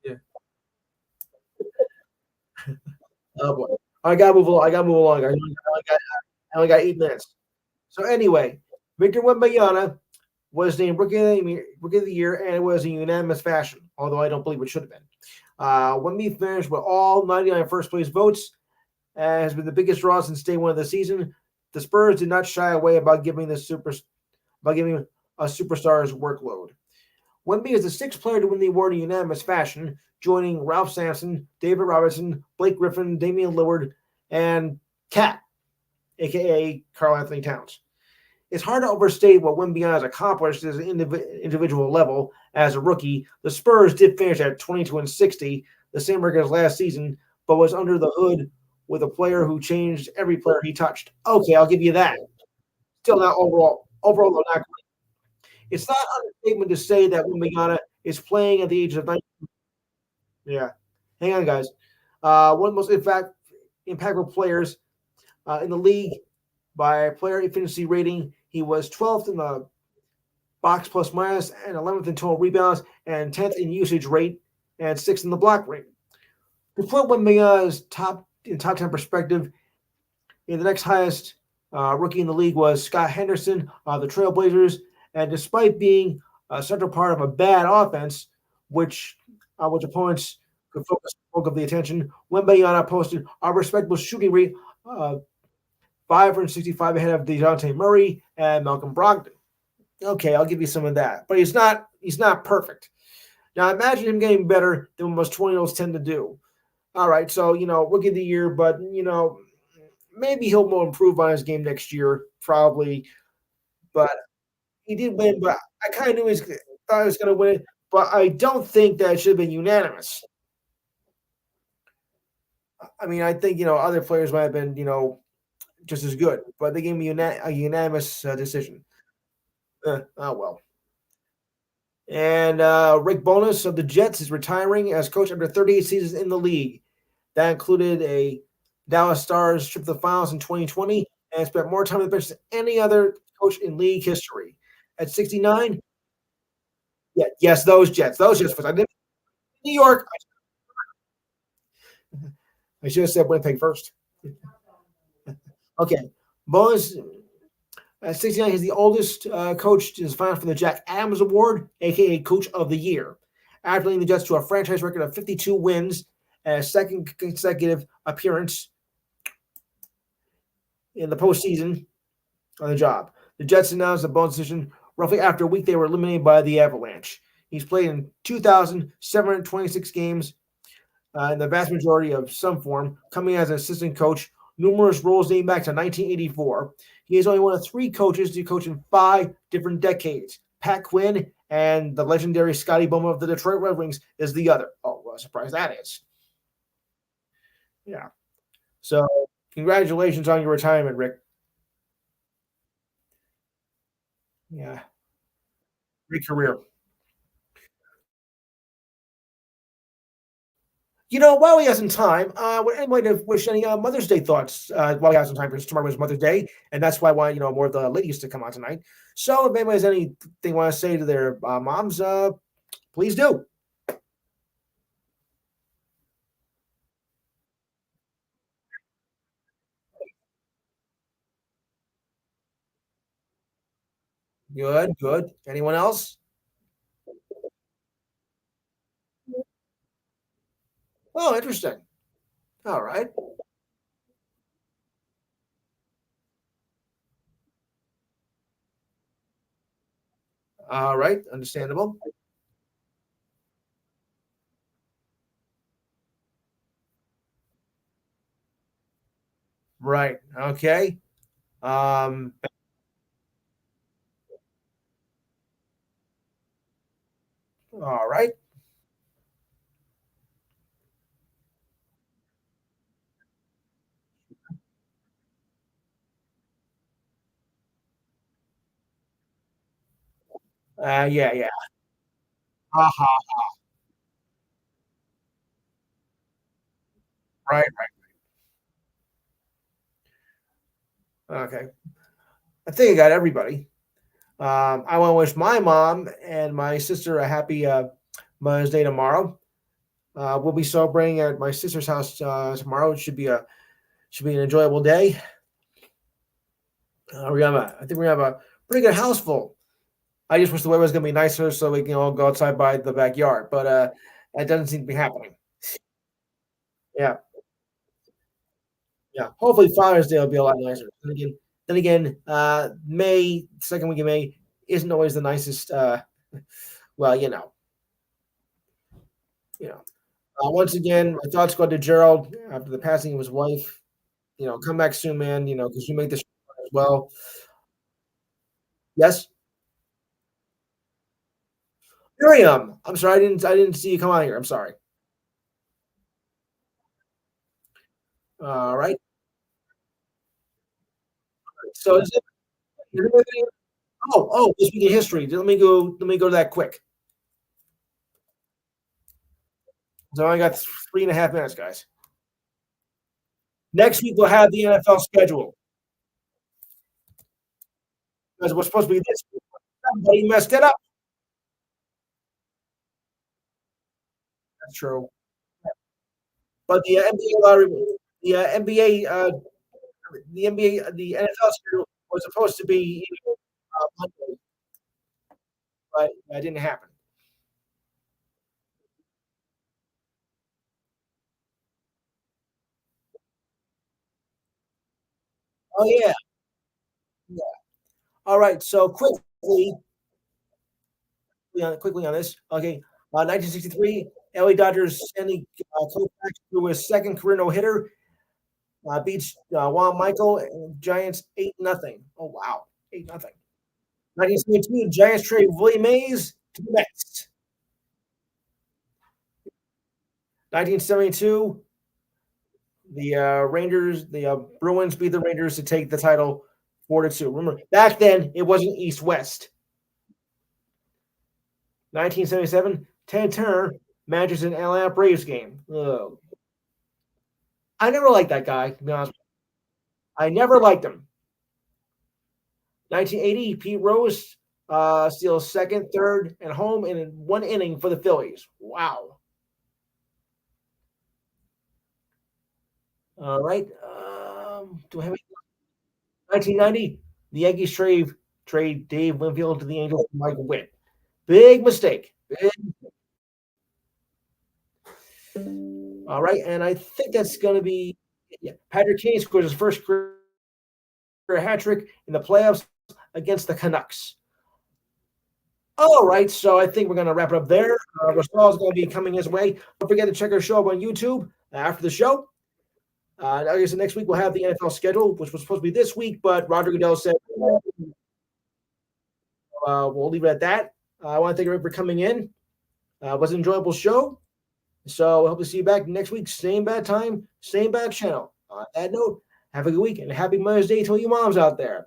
Yeah. Oh boy. I gotta move along. I gotta move along. I only got 8 minutes. So anyway, Victor Wembanyama was named Rookie of the Year, and it was a unanimous fashion, although I don't believe it should have been. Wemby finished with all 99 first place votes, has been the biggest draw since day one of the season. The Spurs did not shy away about giving a superstar's workload. Wemby is the sixth player to win the award in unanimous fashion, joining Ralph Sampson, David Robinson, Blake Griffin, Damian Lillard, and Cat, aka Carl Anthony Towns. It's hard to overstate what Wemby has accomplished at an individual level as a rookie. The Spurs did finish at 22-60, the same record as last season, but was under the hood with a player who changed every player he touched. Okay, I'll give you that. Still not overall. Overall, though, not great. It's not an understatement to say that Wembanyama is playing at the age of 19. Yeah, hang on, guys. One of the most impactful players in the league by player efficiency rating. He was 12th in the box plus minus, and 11th in total rebounds, and 10th in usage rate, and 6th in the block rate. To put Wembanyama's top 10 perspective, the next highest rookie in the league was Scott Henderson of the Trailblazers, and despite being a central part of a bad offense, which opponents could focus bulk of the attention, Wembanyama posted a respectable shooting rate, uh, 565 ahead of DeJounte Murray and Malcolm Brogdon. Okay, I'll give you some of that, but he's not perfect. Now imagine him getting better than what most 20-year-olds tend to do. All right, so rookie of the year, but maybe he'll more improve on his game next year, probably. But he did win, but I kind of thought he was going to win it, but I don't think that it should have been unanimous. I mean, I think other players might have been just as good, but they gave me a unanimous decision. Oh well. And Rick Bonus of the Jets is retiring as coach after 38 seasons in the league. That included a Dallas Stars trip to the finals in 2020 and spent more time on the bench than any other coach in league history. At 69, yeah, yes, those Jets. I didn't New York. I should have said Winnipeg first. Okay, Bonus at 69, he's the oldest coach to finalist for the Jack Adams Award, aka Coach of the Year, after leading the Jets to a franchise record of 52 wins and a second consecutive appearance in the postseason on the job. The Jets announced the Bones decision roughly after a week they were eliminated by the Avalanche. He's played in 2,726 games in the vast majority of some form, coming as an assistant coach, numerous roles dating back to 1984. He is only one of three coaches to coach in 5 different decades. Pat Quinn and the legendary Scotty Bowman of the Detroit Red Wings is the other. Oh, what a surprise that is. Yeah. So, congratulations on your retirement, Rick. Yeah. Great career. While we have some time, would anybody wish any Mother's Day thoughts while we have some time? Because tomorrow is Mother's Day, and that's why I want more of the ladies to come on tonight. So if anybody has anything they want to say to their moms, please do. Good, good. Anyone else? Oh, interesting. All right, all right. Understandable. Right. Okay. Um. All right. Yeah, yeah. Uh-huh. Right, right. Okay. I think I got everybody. I want to wish my mom and my sister a happy Mother's Day tomorrow. We'll be celebrating at my sister's house tomorrow. It should be an enjoyable day. I think we have a pretty good house full. I just wish the weather was going to be nicer so we can all go outside by the backyard, but that doesn't seem to be happening. Yeah, yeah. Hopefully Father's Day will be a lot nicer. Then again, May second week of May isn't always the nicest. Well, you know. Once again, my thoughts go to Gerald after the passing of his wife. Come back soon, man. Because you make this as well. Yes, Miriam. I'm sorry, I didn't see you come on here. I'm sorry. All right. So is it this week in history. Let me go to that quick. So I got 3.5 minutes, guys. Next week we'll have the NFL schedule because it was supposed to be this week. Somebody messed it up. That's true. But the NBA lottery, the NBA, the NBA, the NFL schedule was supposed to be Monday, but that didn't happen. Oh yeah, yeah. All right. So quickly on this. Okay, 1963, LA Dodgers Stanley Koufax threw his second career no hitter, beats Juan Michael and Giants 8-0. Oh wow, 8-0. 1972, Giants trade Willie Mays to the Mets. 1972, the Bruins beat the Rangers to take the title 4-2. Remember, back then it wasn't East West. 1977, Ted Turner manages an Atlanta Braves game. Ugh. I never liked that guy, to be honest. I never liked him. 1980, Pete Rose steals second, third, and home in one inning for the Phillies. Wow. All right. Do I have 1990? The Yankees trade Dave Winfield to the Angels for Michael Witt. Big mistake. All right, and I think that's going to be Patrick Kane scores his first career hat trick in the playoffs against the Canucks. All right, so I think we're going to wrap it up there. Rasul is going to be coming his way. Don't forget to check our show up on YouTube after the show. I guess next week we'll have the NFL schedule, which was supposed to be this week, but Roger Goodell said we'll leave it at that. I want to thank everyone for coming in. It was an enjoyable show. So I hope to see you back next week. Same bad time, same bad channel. On that note, have a good week and happy Mother's Day to all you moms out there.